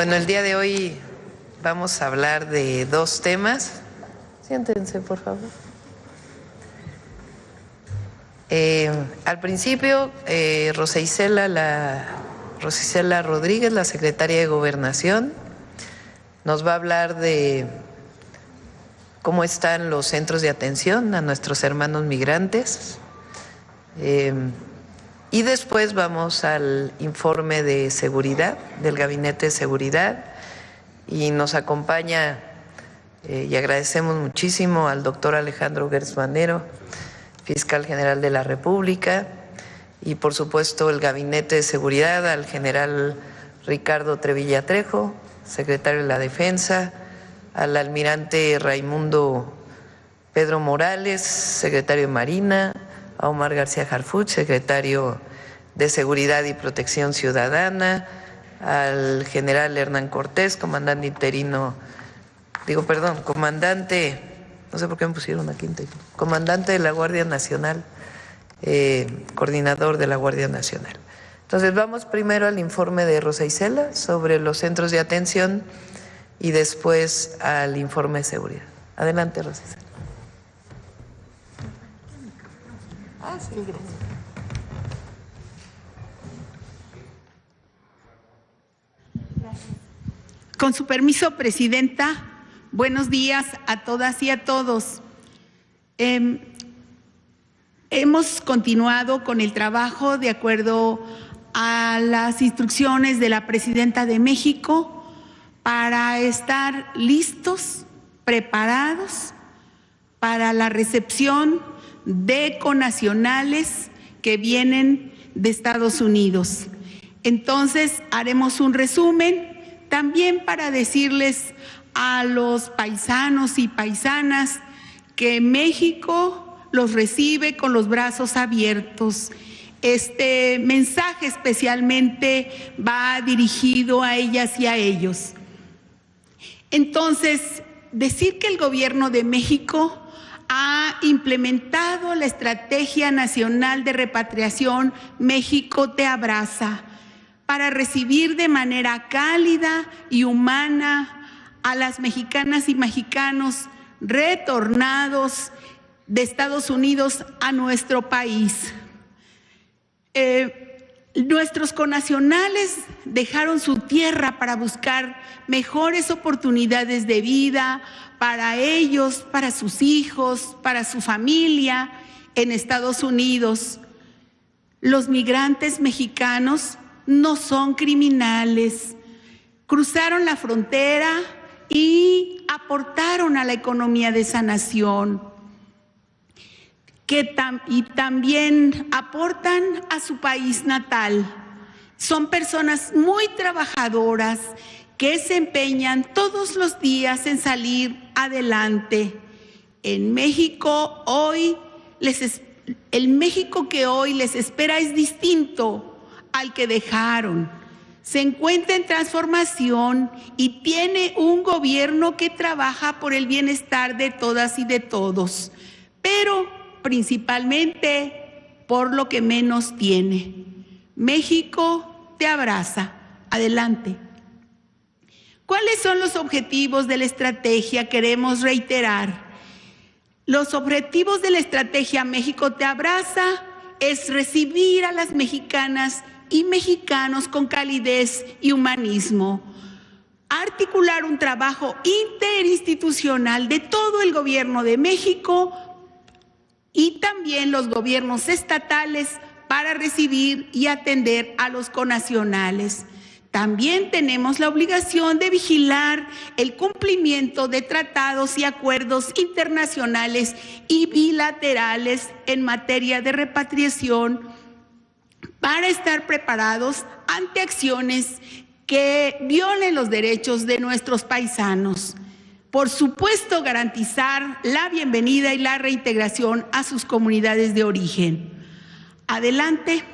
Bueno, el día de hoy vamos a hablar de dos temas. Siéntense, por favor. Al principio, Rosa Isela Rodríguez, la secretaria de Gobernación, nos va a hablar de cómo están los centros de atención a nuestros hermanos migrantes. Y después vamos al informe de seguridad, del Gabinete de Seguridad, y nos acompaña, y agradecemos muchísimo al doctor Alejandro Gertz Manero, fiscal general de la República, y por supuesto el Gabinete de Seguridad, al general Ricardo Trevilla Trejo, secretario de la Defensa, al almirante Raimundo Pedro Morales, secretario de Marina, a Omar García Harfuch, secretario de Seguridad y Protección Ciudadana, al general Hernán Cortés, comandante, no sé por qué me pusieron aquí interino, comandante de la Guardia Nacional, coordinador de la Guardia Nacional. Entonces vamos primero al informe de Rosa Isela sobre los centros de atención y después al informe de seguridad. Adelante, Rosa Isela. Sí, gracias. Con su permiso, Presidenta, buenos días a todas y a todos. Hemos continuado con el trabajo de acuerdo a las instrucciones de la Presidenta de México para estar listos, preparados para la recepción de connacionales que vienen de Estados Unidos. Entonces, haremos un resumen también para decirles a los paisanos y paisanas que México los recibe con los brazos abiertos. Este mensaje especialmente va dirigido a ellas y a ellos. Entonces, decir que el Gobierno de México ha implementado la Estrategia Nacional de Repatriación México Te Abraza para recibir de manera cálida y humana a las mexicanas y mexicanos retornados de Estados Unidos a nuestro país. Nuestros connacionales dejaron su tierra para buscar mejores oportunidades de vida para ellos, para sus hijos, para su familia en Estados Unidos. Los migrantes mexicanos no son criminales. Cruzaron la frontera y aportaron a la economía de esa nación, y también aportan a su país natal. Son personas muy trabajadoras que se empeñan todos los días en salir adelante. En México hoy el México que hoy les espera es distinto al que dejaron. Se encuentra en transformación y tiene un gobierno que trabaja por el bienestar de todas y de todos, pero principalmente por lo que menos tiene. México te abraza. Adelante. ¿Cuáles son los objetivos de la estrategia? Queremos reiterar. Los objetivos de la estrategia México te abraza es recibir a las mexicanas y mexicanos con calidez y humanismo, articular un trabajo interinstitucional de todo el Gobierno de México y también los gobiernos estatales para recibir y atender a los connacionales. También tenemos la obligación de vigilar el cumplimiento de tratados y acuerdos internacionales y bilaterales en materia de repatriación para estar preparados ante acciones que violen los derechos de nuestros paisanos. Por supuesto, garantizar la bienvenida y la reintegración a sus comunidades de origen. Adelante.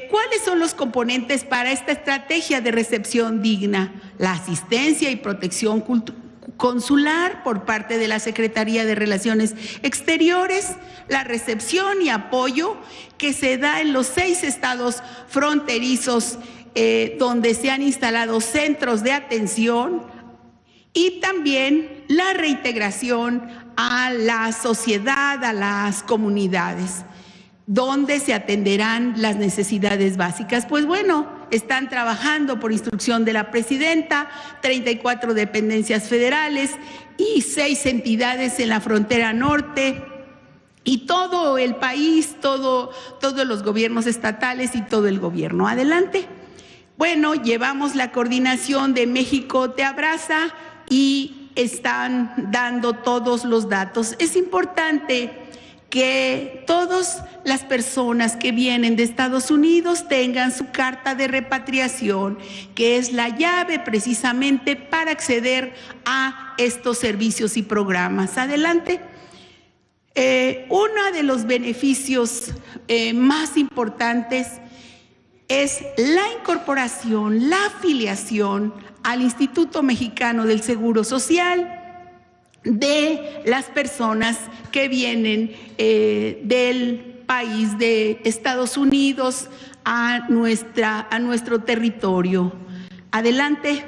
¿Cuáles son los componentes para esta estrategia de recepción digna? La asistencia y protección consular por parte de la Secretaría de Relaciones Exteriores, la recepción y apoyo que se da en los 6 estados fronterizos donde se han instalado centros de atención, y también la reintegración a la sociedad, a las comunidades, donde se atenderán las necesidades básicas. Pues bueno, están trabajando por instrucción de la presidenta, 34 dependencias federales y 6 entidades en la frontera norte, y todo el país, todos los gobiernos estatales y todo el gobierno. Adelante. Bueno, llevamos la coordinación de México Te Abraza y están dando todos los datos. Es importante que todas las personas que vienen de Estados Unidos tengan su carta de repatriación, que es la llave precisamente para acceder a estos servicios y programas. Adelante. Uno de los beneficios más importantes es la incorporación, la afiliación al Instituto Mexicano del Seguro Social de las personas que vienen del país de Estados Unidos a nuestro territorio. Adelante.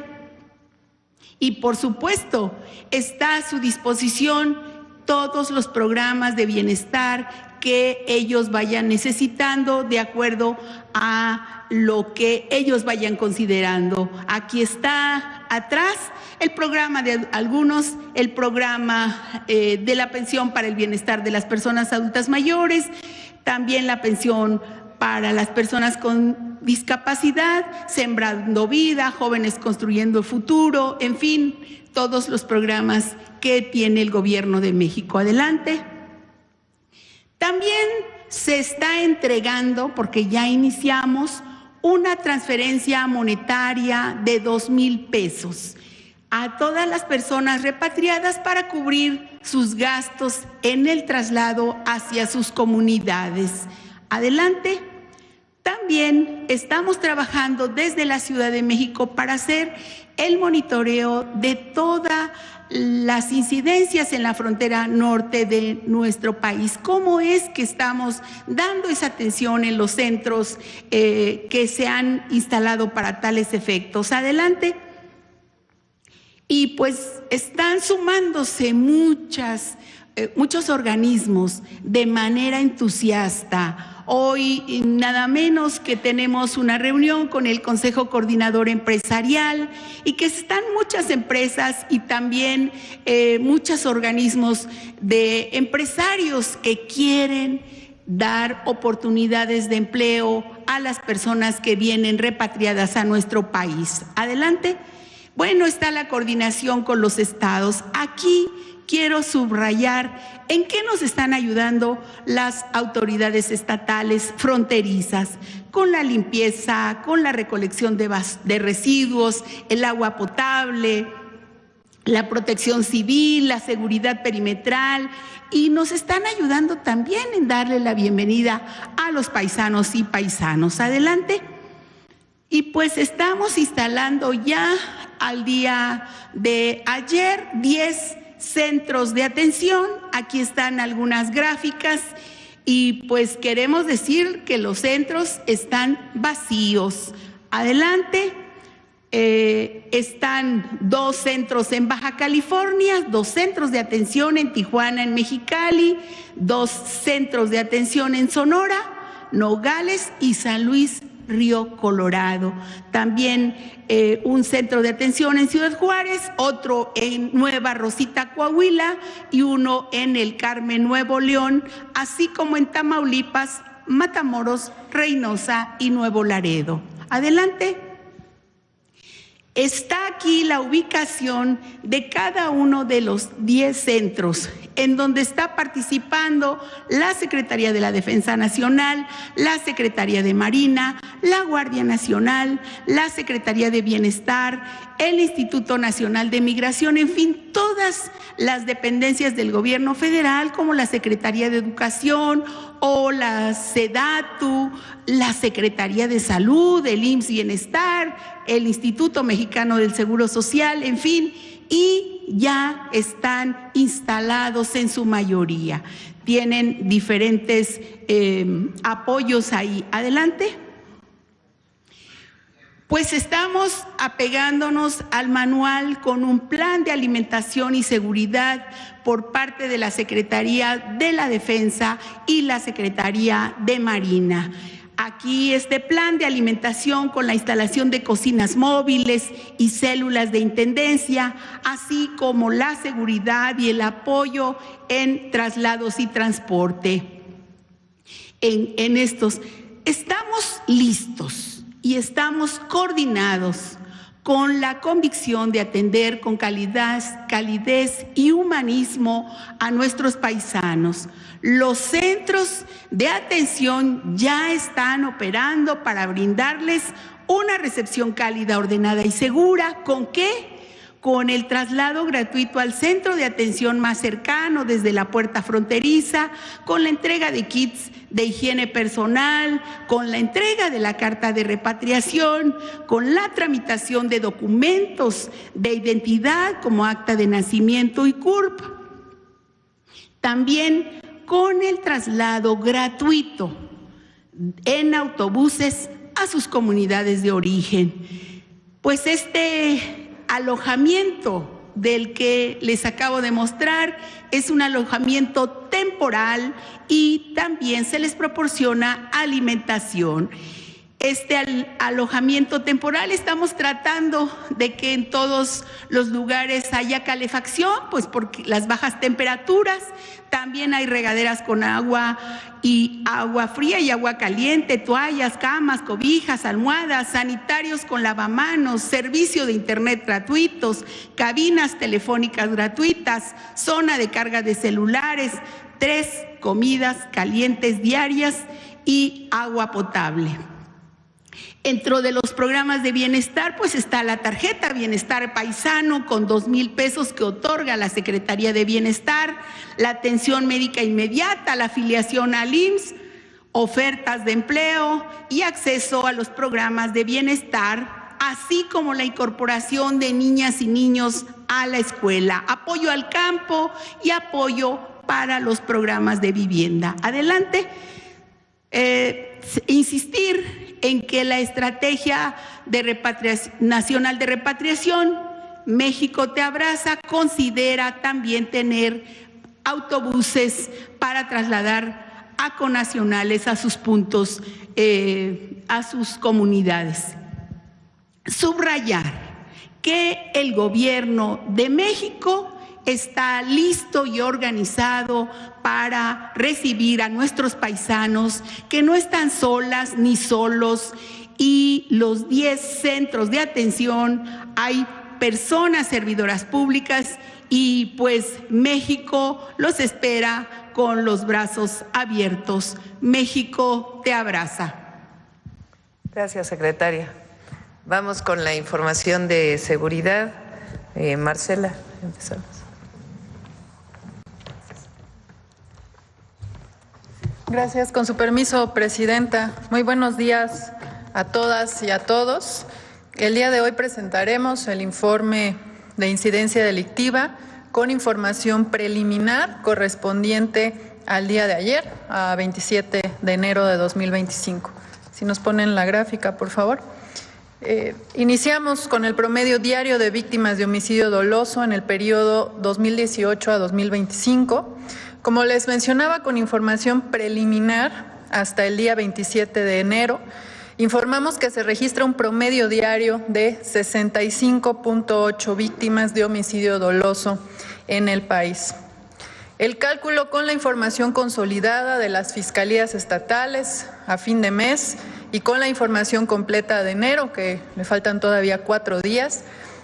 Y por supuesto, está a su disposición todos los programas de bienestar que ellos vayan necesitando de acuerdo a lo que ellos vayan considerando. Aquí está atrás el programa de algunos, el programa de la pensión para el bienestar de las personas adultas mayores, también la pensión para las personas con discapacidad, Sembrando Vida, Jóvenes Construyendo el Futuro, en fin, todos los programas que tiene el Gobierno de México. Adelante. También se está entregando, porque ya iniciamos, una transferencia monetaria de 2,000 pesos a todas las personas repatriadas para cubrir sus gastos en el traslado hacia sus comunidades. Adelante. También estamos trabajando desde la Ciudad de México para hacer el monitoreo de todas las incidencias en la frontera norte de nuestro país. ¿Cómo es que estamos dando esa atención en los centros que se han instalado para tales efectos? Adelante. Y pues están sumándose muchos organismos de manera entusiasta. Hoy nada menos que tenemos una reunión con el Consejo Coordinador Empresarial y que están muchas empresas y también muchos organismos de empresarios que quieren dar oportunidades de empleo a las personas que vienen repatriadas a nuestro país. Adelante. Bueno, está la coordinación con los estados. Aquí quiero subrayar en qué nos están ayudando las autoridades estatales fronterizas, con la limpieza, con la recolección de residuos, el agua potable, la protección civil, la seguridad perimetral, y nos están ayudando también en darle la bienvenida a los paisanos y paisanos. Adelante. Y pues estamos instalando ya al día de ayer 10 centros de atención. Aquí están algunas gráficas y pues queremos decir que los centros están vacíos. Adelante. Están 2 centros en Baja California, 2 centros de atención en Tijuana, en Mexicali, 2 centros de atención en Sonora, Nogales y San Luis Río Colorado. También un centro de atención en Ciudad Juárez, otro en Nueva Rosita, Coahuila, y uno en el Carmen, Nuevo León, así como en Tamaulipas, Matamoros, Reynosa y Nuevo Laredo. Adelante. Está aquí la ubicación de cada uno de los 10 centros en donde está participando la Secretaría de la Defensa Nacional, la Secretaría de Marina, la Guardia Nacional, la Secretaría de Bienestar, el Instituto Nacional de Migración, en fin, todas las dependencias del gobierno federal, como la Secretaría de Educación o la SEDATU, la Secretaría de Salud, el IMSS Bienestar, el Instituto Mexicano del Seguro Social, en fin, y ya están instalados en su mayoría. Tienen diferentes apoyos ahí. Adelante. Pues estamos apegándonos al manual con un plan de alimentación y seguridad por parte de la Secretaría de la Defensa y la Secretaría de Marina. Aquí este plan de alimentación con la instalación de cocinas móviles y células de intendencia, así como la seguridad y el apoyo en traslados y transporte. En estos estamos listos y estamos coordinados con la convicción de atender con calidez y humanismo a nuestros paisanos. Los centros de atención ya están operando para brindarles una recepción cálida, ordenada y segura. ¿Con qué? Con el traslado gratuito al centro de atención más cercano desde la puerta fronteriza, con la entrega de kits de higiene personal, con la entrega de la carta de repatriación, con la tramitación de documentos de identidad como acta de nacimiento y CURP. También con el traslado gratuito en autobuses a sus comunidades de origen. Pues este alojamiento del que les acabo de mostrar es un alojamiento temporal y también se les proporciona alimentación. Este alojamiento temporal estamos tratando de que en todos los lugares haya calefacción, pues porque las bajas temperaturas, también hay regaderas con agua y agua fría y agua caliente, toallas, camas, cobijas, almohadas, sanitarios con lavamanos, servicio de internet gratuitos, cabinas telefónicas gratuitas, zona de carga de celulares, 3 comidas calientes diarias y agua potable. Dentro de los programas de bienestar, pues está la tarjeta Bienestar Paisano con 2,000 pesos que otorga la Secretaría de Bienestar, la atención médica inmediata, la afiliación al IMSS, ofertas de empleo y acceso a los programas de bienestar, así como la incorporación de niñas y niños a la escuela, apoyo al campo y apoyo para los programas de vivienda. Adelante. Insistir en que la estrategia nacional de repatriación México Te Abraza considera también tener autobuses para trasladar a connacionales a sus puntos, a sus comunidades. Subrayar que el gobierno de México está listo y organizado para recibir a nuestros paisanos que no están solas ni solos, y los 10 centros de atención hay personas servidoras públicas y pues México los espera con los brazos abiertos. México te abraza. Gracias, secretaria. Vamos con la información de seguridad. Marcela, empezamos. Gracias. Con su permiso, presidenta. Muy buenos días a todas y a todos. El día de hoy presentaremos el informe de incidencia delictiva con información preliminar correspondiente al día de ayer, a 27 de enero de 2025. Si nos ponen la gráfica, por favor. Iniciamos con el promedio diario de víctimas de homicidio doloso en el periodo 2018 a 2025. Como les mencionaba, con información preliminar hasta el día 27 de enero, informamos que se registra un promedio diario de 65.8 víctimas de homicidio doloso en el país. El cálculo con la información consolidada de las fiscalías estatales a fin de mes y con la información completa de enero, que le faltan todavía 4 días,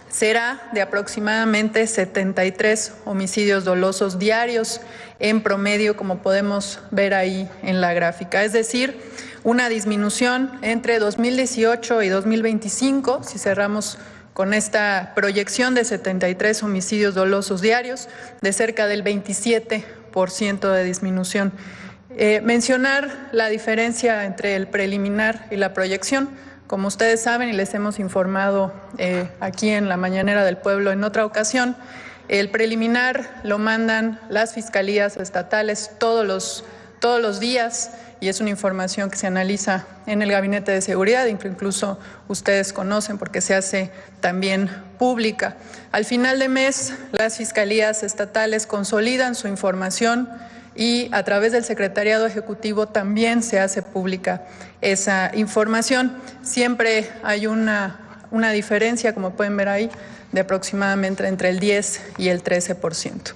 será de aproximadamente 73 homicidios dolosos diarios en promedio, como podemos ver ahí en la gráfica. Es decir, una disminución entre 2018 y 2025, si cerramos con esta proyección de 73 homicidios dolosos diarios, de cerca del 27% de disminución. Mencionar la diferencia entre el preliminar y la proyección. Como ustedes saben y les hemos informado aquí en la Mañanera del Pueblo en otra ocasión, El preliminar lo mandan las fiscalías estatales todos los días y es una información que se analiza en el Gabinete de Seguridad, incluso ustedes conocen porque se hace también pública. Al final de mes, las fiscalías estatales consolidan su información y a través del Secretariado Ejecutivo también se hace pública esa información. Siempre hay una diferencia, como pueden ver ahí, de aproximadamente entre el 10 y el 13%.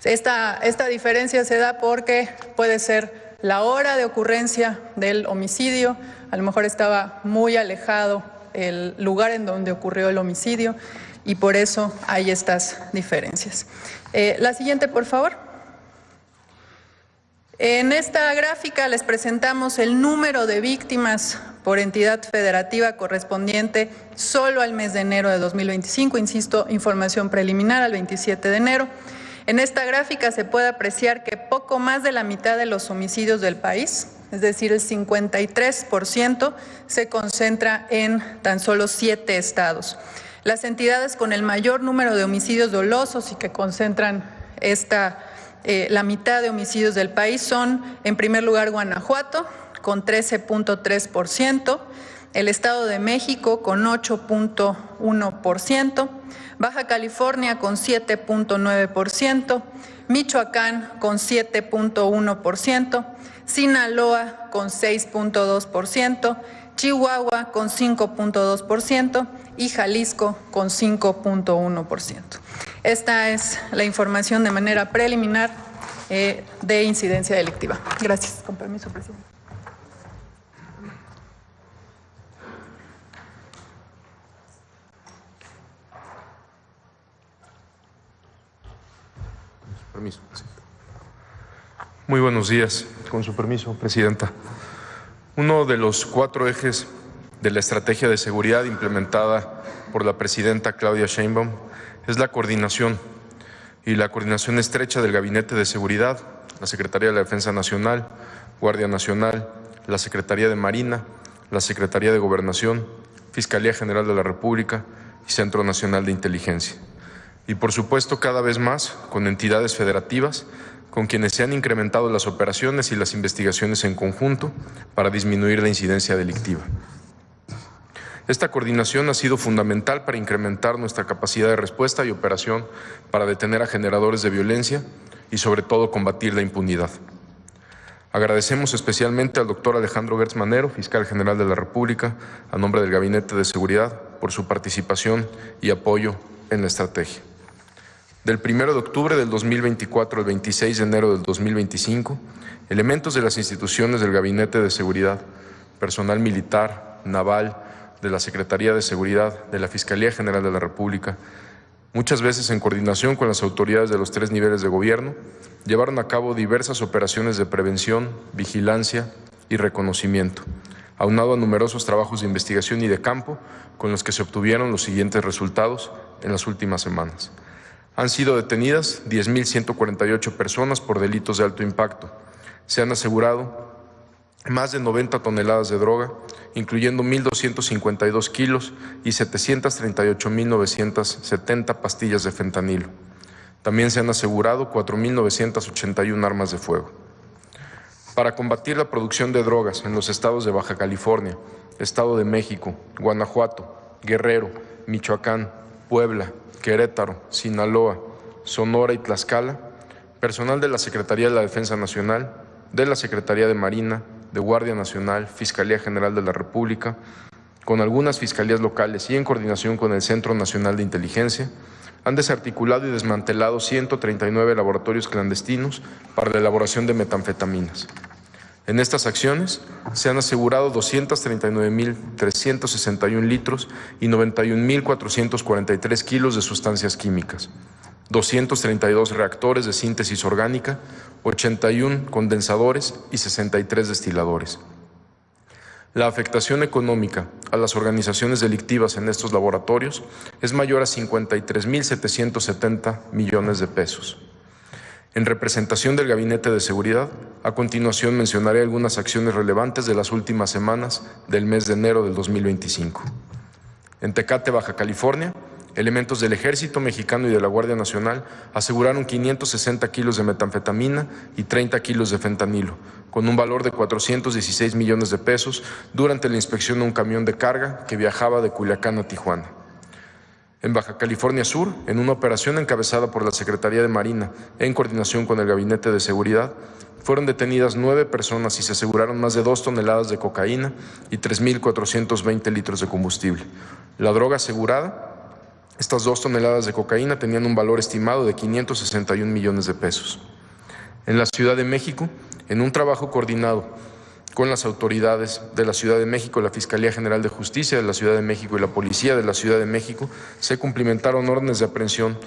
Esta diferencia se da porque puede ser la hora de ocurrencia del homicidio, a lo mejor estaba muy alejado el lugar en donde ocurrió el homicidio y por eso hay estas diferencias. La siguiente, por favor. En esta gráfica les presentamos el número de víctimas por entidad federativa correspondiente solo al mes de enero de 2025, insisto, información preliminar al 27 de enero. En esta gráfica se puede apreciar que poco más de la mitad de los homicidios del país, es decir, el 53%, se concentra en tan solo 7 estados. Las entidades con el mayor número de homicidios dolosos y que concentran la mitad de homicidios del país son, en primer lugar, Guanajuato, con 13.3%, el Estado de México con 8.1%, Baja California con 7.9%, Michoacán con 7.1%, Sinaloa con 6.2%, Chihuahua con 5.2% y Jalisco con 5.1%. Esta es la información de manera preliminar de incidencia delictiva. Gracias. Con permiso, presidente. Permiso, presidenta. Muy buenos días. Con su permiso, presidenta. Uno de los 4 ejes de la estrategia de seguridad implementada por la presidenta Claudia Sheinbaum es la coordinación estrecha del Gabinete de Seguridad, la Secretaría de la Defensa Nacional, Guardia Nacional, la Secretaría de Marina, la Secretaría de Gobernación, Fiscalía General de la República y Centro Nacional de Inteligencia. Y por supuesto cada vez más con entidades federativas con quienes se han incrementado las operaciones y las investigaciones en conjunto para disminuir la incidencia delictiva. Esta coordinación ha sido fundamental para incrementar nuestra capacidad de respuesta y operación para detener a generadores de violencia y sobre todo combatir la impunidad. Agradecemos especialmente al doctor Alejandro Gertz Manero, fiscal general de la República, a nombre del Gabinete de Seguridad, por su participación y apoyo en la estrategia. Del 1 de octubre del 2024 al 26 de enero del 2025, elementos de las instituciones del Gabinete de Seguridad, personal militar, naval, de la Secretaría de Seguridad, de la Fiscalía General de la República, muchas veces en coordinación con las autoridades de los 3 niveles de gobierno, llevaron a cabo diversas operaciones de prevención, vigilancia y reconocimiento, aunado a numerosos trabajos de investigación y de campo con los que se obtuvieron los siguientes resultados en las últimas semanas. Han sido detenidas 10.148 personas por delitos de alto impacto. Se han asegurado más de 90 toneladas de droga, incluyendo 1.252 kilos y 738.970 pastillas de fentanilo. También se han asegurado 4.981 armas de fuego. Para combatir la producción de drogas en los estados de Baja California, Estado de México, Guanajuato, Guerrero, Michoacán, Puebla, Querétaro, Sinaloa, Sonora y Tlaxcala, personal de la Secretaría de la Defensa Nacional, de la Secretaría de Marina, de Guardia Nacional, Fiscalía General de la República, con algunas fiscalías locales y en coordinación con el Centro Nacional de Inteligencia, han desarticulado y desmantelado 139 laboratorios clandestinos para la elaboración de metanfetaminas. En estas acciones se han asegurado 239.361 litros y 91.443 kilos de sustancias químicas, 232 reactores de síntesis orgánica, 81 condensadores y 63 destiladores. La afectación económica a las organizaciones delictivas en estos laboratorios es mayor a 53.770 millones de pesos. En representación del Gabinete de Seguridad, a continuación mencionaré algunas acciones relevantes de las últimas semanas del mes de enero del 2025. En Tecate, Baja California, elementos del Ejército Mexicano y de la Guardia Nacional aseguraron 560 kilos de metanfetamina y 30 kilos de fentanilo, con un valor de 416 millones de pesos durante la inspección de un camión de carga que viajaba de Culiacán a Tijuana. En Baja California Sur, en una operación encabezada por la Secretaría de Marina en coordinación con el Gabinete de Seguridad, fueron detenidas 9 personas y se aseguraron más de 2 toneladas de cocaína y 3.420 litros de combustible. La droga asegurada, estas 2 toneladas de cocaína, tenían un valor estimado de 561 millones de pesos. En la Ciudad de México, en un trabajo coordinado con las autoridades de la Ciudad de México, la Fiscalía General de Justicia de la Ciudad de México y la Policía de la Ciudad de México, se cumplimentaron órdenes de aprehensión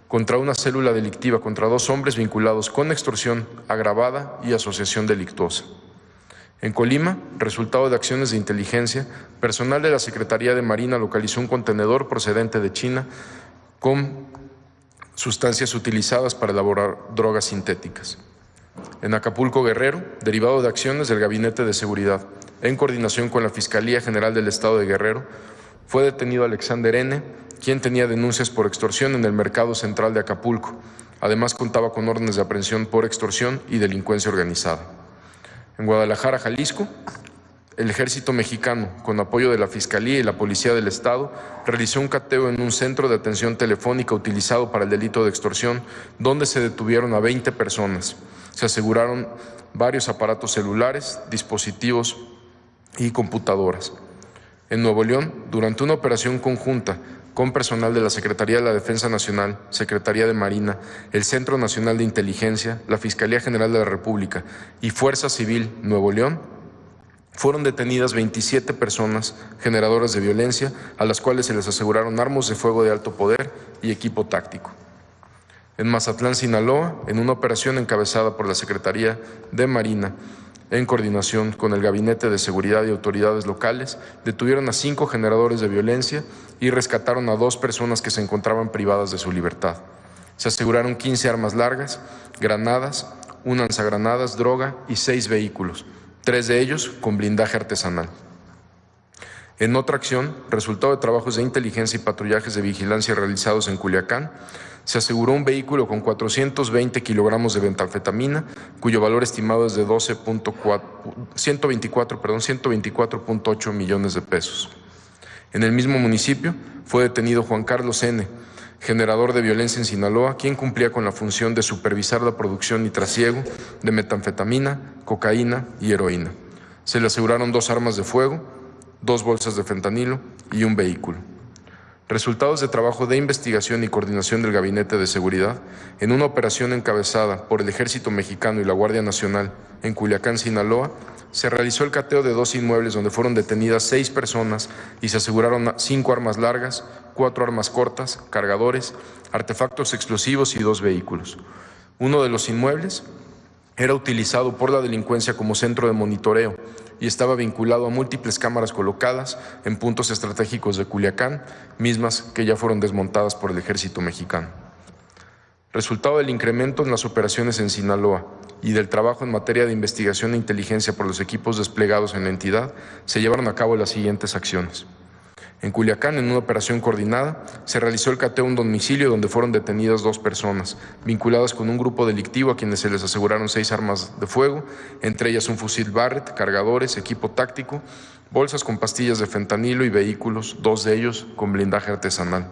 contra una célula delictiva, contra 2 hombres vinculados con extorsión agravada y asociación delictuosa. En Colima, resultado de acciones de inteligencia, personal de la Secretaría de Marina localizó un contenedor procedente de China con sustancias utilizadas para elaborar drogas sintéticas. En Acapulco, Guerrero, derivado de acciones del Gabinete de Seguridad, en coordinación con la Fiscalía General del Estado de Guerrero, fue detenido Alexander N., quien tenía denuncias por extorsión en el mercado central de Acapulco. Además, contaba con órdenes de aprehensión por extorsión y delincuencia organizada. En Guadalajara, Jalisco, el Ejército Mexicano, con apoyo de la Fiscalía y la Policía del Estado, realizó un cateo en un centro de atención telefónica utilizado para el delito de extorsión, donde se detuvieron a 20 personas. Se aseguraron varios aparatos celulares, dispositivos y computadoras. En Nuevo León, durante una operación conjunta con personal de la Secretaría de la Defensa Nacional, Secretaría de Marina, el Centro Nacional de Inteligencia, la Fiscalía General de la República y Fuerza Civil Nuevo León, fueron detenidas 27 personas generadoras de violencia, a las cuales se les aseguraron armas de fuego de alto poder y equipo táctico. En Mazatlán, Sinaloa, en una operación encabezada por la Secretaría de Marina, en coordinación con el Gabinete de Seguridad y autoridades locales, detuvieron a 5 generadores de violencia y rescataron a 2 personas que se encontraban privadas de su libertad. Se aseguraron 15 armas largas, granadas, un lanzagranadas, droga y 6 vehículos, 3 de ellos con blindaje artesanal. En otra acción, resultado de trabajos de inteligencia y patrullajes de vigilancia realizados en Culiacán, se aseguró un vehículo con 420 kilogramos de metanfetamina, cuyo valor estimado es de 124.8 millones de pesos. En el mismo municipio fue detenido Juan Carlos N., generador de violencia en Sinaloa, quien cumplía con la función de supervisar la producción y trasiego de metanfetamina, cocaína y heroína. Se le aseguraron 2 armas de fuego, 2 bolsas de fentanilo y un vehículo. Resultados de trabajo de investigación y coordinación del Gabinete de Seguridad, en una operación encabezada por el Ejército Mexicano y la Guardia Nacional en Culiacán, Sinaloa, se realizó el cateo de 2 inmuebles donde fueron detenidas 6 personas y se aseguraron 5 armas largas, 4 armas cortas, cargadores, artefactos explosivos y 2 vehículos. Uno de los inmuebles era utilizado por la delincuencia como centro de monitoreo y estaba vinculado a múltiples cámaras colocadas en puntos estratégicos de Culiacán, mismas que ya fueron desmontadas por el Ejército Mexicano. Resultado del incremento en las operaciones en Sinaloa y del trabajo en materia de investigación e inteligencia por los equipos desplegados en la entidad, se llevaron a cabo las siguientes acciones. En Culiacán, en una operación coordinada, se realizó el cateo en un domicilio donde fueron detenidas 2 personas, vinculadas con un grupo delictivo a quienes se les aseguraron 6 armas de fuego, entre ellas un fusil Barrett, cargadores, equipo táctico, bolsas con pastillas de fentanilo y vehículos, 2 de ellos con blindaje artesanal.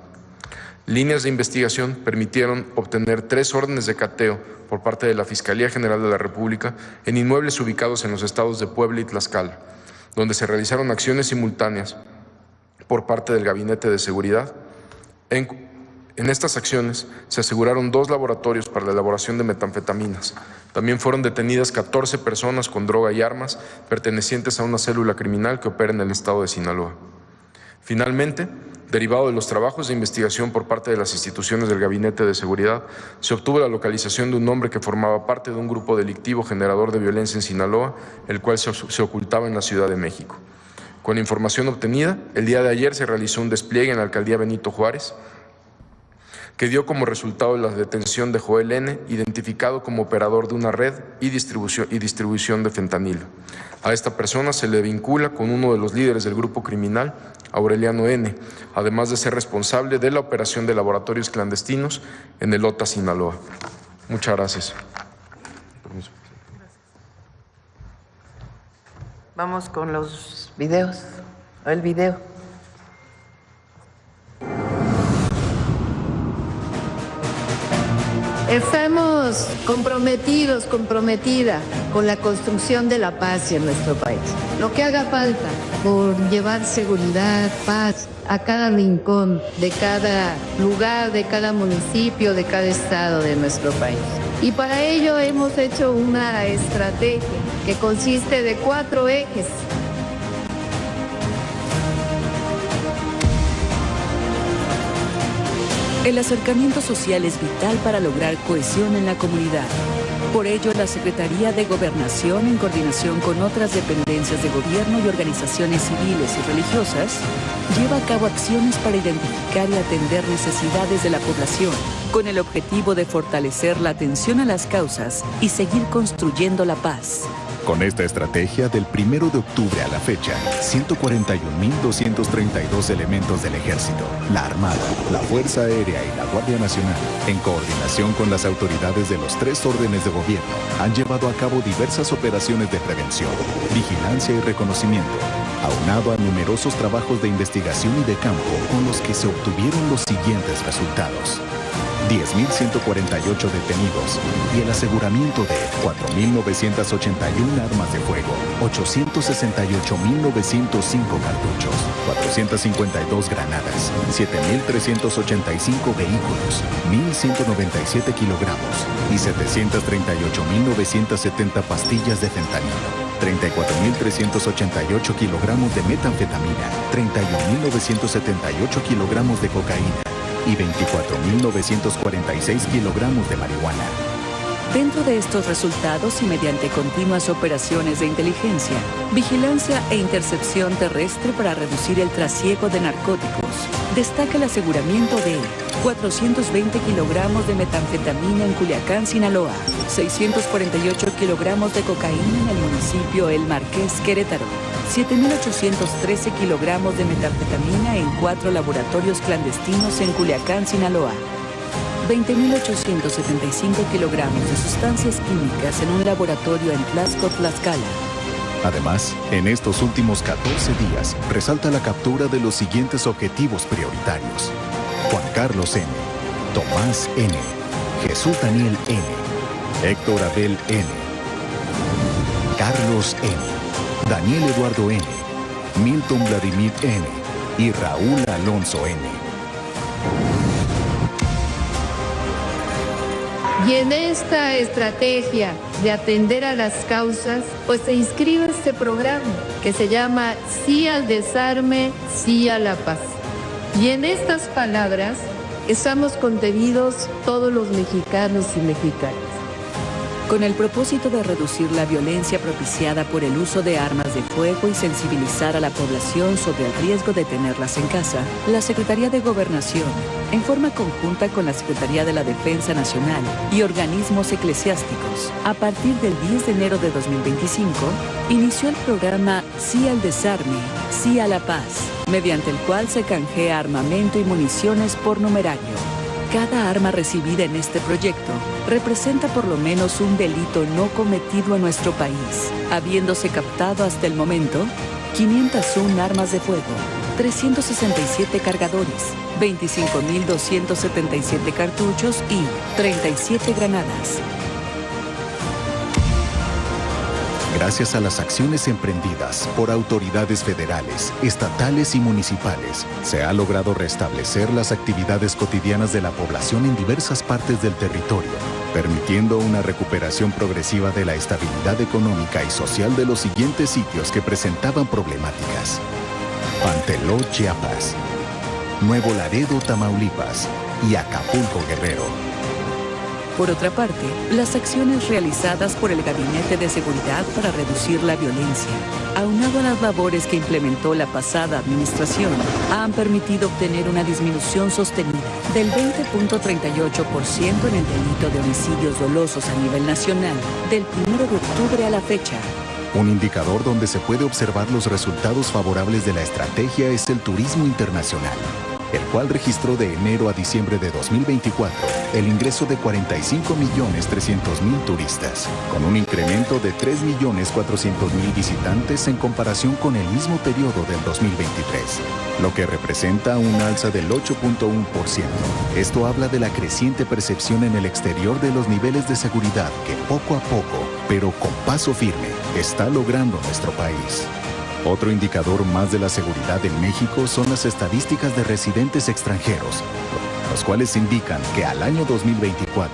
Líneas de investigación permitieron obtener 3 órdenes de cateo por parte de la Fiscalía General de la República en inmuebles ubicados en los estados de Puebla y Tlaxcala, donde se realizaron acciones simultáneas por parte del Gabinete de Seguridad. En estas acciones se aseguraron 2 laboratorios para la elaboración de metanfetaminas. También fueron detenidas 14 personas con droga y armas pertenecientes a una célula criminal que opera en el estado de Sinaloa. Finalmente, derivado de los trabajos de investigación por parte de las instituciones del Gabinete de Seguridad, se obtuvo la localización de un hombre que formaba parte de un grupo delictivo generador de violencia en Sinaloa, el cual se ocultaba en la Ciudad de México. Con la información obtenida, el día de ayer se realizó un despliegue en la alcaldía Benito Juárez, que dio como resultado la detención de Joel N., identificado como operador de una red y distribución de fentanilo. A esta persona se le vincula con uno de los líderes del grupo criminal, Aureliano N., además de ser responsable de la operación de laboratorios clandestinos en Elota, Sinaloa. Muchas gracias. Permiso. Vamos con los videos. El video. Estamos comprometida con la construcción de la paz en nuestro país. Lo que haga falta por llevar seguridad, paz a cada rincón de cada lugar, de cada municipio, de cada estado de nuestro país. Y para ello hemos hecho una estrategia que consiste de 4 ejes. El acercamiento social es vital para lograr cohesión en la comunidad. Por ello, la Secretaría de Gobernación, en coordinación con otras dependencias de gobierno y organizaciones civiles y religiosas, lleva a cabo acciones para identificar y atender necesidades de la población, con el objetivo de fortalecer la atención a las causas y seguir construyendo la paz. Con esta estrategia, del 1 de octubre a la fecha, 141.232 elementos del Ejército, la Armada, la Fuerza Aérea y la Guardia Nacional, en coordinación con las autoridades de los 3 órdenes de gobierno, han llevado a cabo diversas operaciones de prevención, vigilancia y reconocimiento, aunado a numerosos trabajos de investigación y de campo con los que se obtuvieron los siguientes resultados: 10.148 detenidos y el aseguramiento de 4.981 armas de fuego, 868.905 cartuchos, 452 granadas, 7.385 vehículos, 1.197 kilogramos y 738.970 pastillas de fentanilo, 34.388 kilogramos de metanfetamina, 31.978 kilogramos de cocaína y 24.946 kilogramos de marihuana. Dentro de estos resultados y mediante continuas operaciones de inteligencia, vigilancia e intercepción terrestre para reducir el trasiego de narcóticos, destaca el aseguramiento de 420 kilogramos de metanfetamina en Culiacán, Sinaloa, 648 kilogramos de cocaína en el municipio El Marqués, Querétaro, 7.813 kilogramos de metanfetamina en 4 laboratorios clandestinos en Culiacán, Sinaloa, 20.875 kilogramos de sustancias químicas en un laboratorio en Tlaxco, Tlaxcala. Además, en estos últimos 14 días, resalta la captura de los siguientes objetivos prioritarios: Juan Carlos N., Tomás N., Jesús Daniel N., Héctor Abel N., Carlos N., Daniel Eduardo N., Milton Vladimir N. y Raúl Alonso N. Y en esta estrategia de atender a las causas, pues se inscribe este programa que se llama Sí al Desarme, Sí a la Paz. Y en estas palabras estamos contenidos todos los mexicanos y mexicanas. Con el propósito de reducir la violencia propiciada por el uso de armas de fuego y sensibilizar a la población sobre el riesgo de tenerlas en casa, la Secretaría de Gobernación, en forma conjunta con la Secretaría de la Defensa Nacional y organismos eclesiásticos, a partir del 10 de enero de 2025, inició el programa Sí al Desarme, Sí a la Paz, mediante el cual se canjea armamento y municiones por numerario. Cada arma recibida en este proyecto representa por lo menos un delito no cometido en nuestro país, habiéndose captado hasta el momento 501 armas de fuego, 367 cargadores, 25.277 cartuchos y 37 granadas. Gracias a las acciones emprendidas por autoridades federales, estatales y municipales, se ha logrado restablecer las actividades cotidianas de la población en diversas partes del territorio, permitiendo una recuperación progresiva de la estabilidad económica y social de los siguientes sitios que presentaban problemáticas: Panteló, Chiapas, Nuevo Laredo, Tamaulipas y Acapulco, Guerrero. Por otra parte, las acciones realizadas por el Gabinete de Seguridad para reducir la violencia, aunado a las labores que implementó la pasada administración, han permitido obtener una disminución sostenida del 20.38% en el delito de homicidios dolosos a nivel nacional del 1 de octubre a la fecha. Un indicador donde se puede observar los resultados favorables de la estrategia es el turismo internacional, el cual registró de enero a diciembre de 2024 el ingreso de 45.300.000 turistas, con un incremento de 3.400.000 visitantes en comparación con el mismo periodo del 2023, lo que representa un alza del 8.1%. Esto habla de la creciente percepción en el exterior de los niveles de seguridad que poco a poco, pero con paso firme, está logrando nuestro país. Otro indicador más de la seguridad en México son las estadísticas de residentes extranjeros, los cuales indican que al año 2024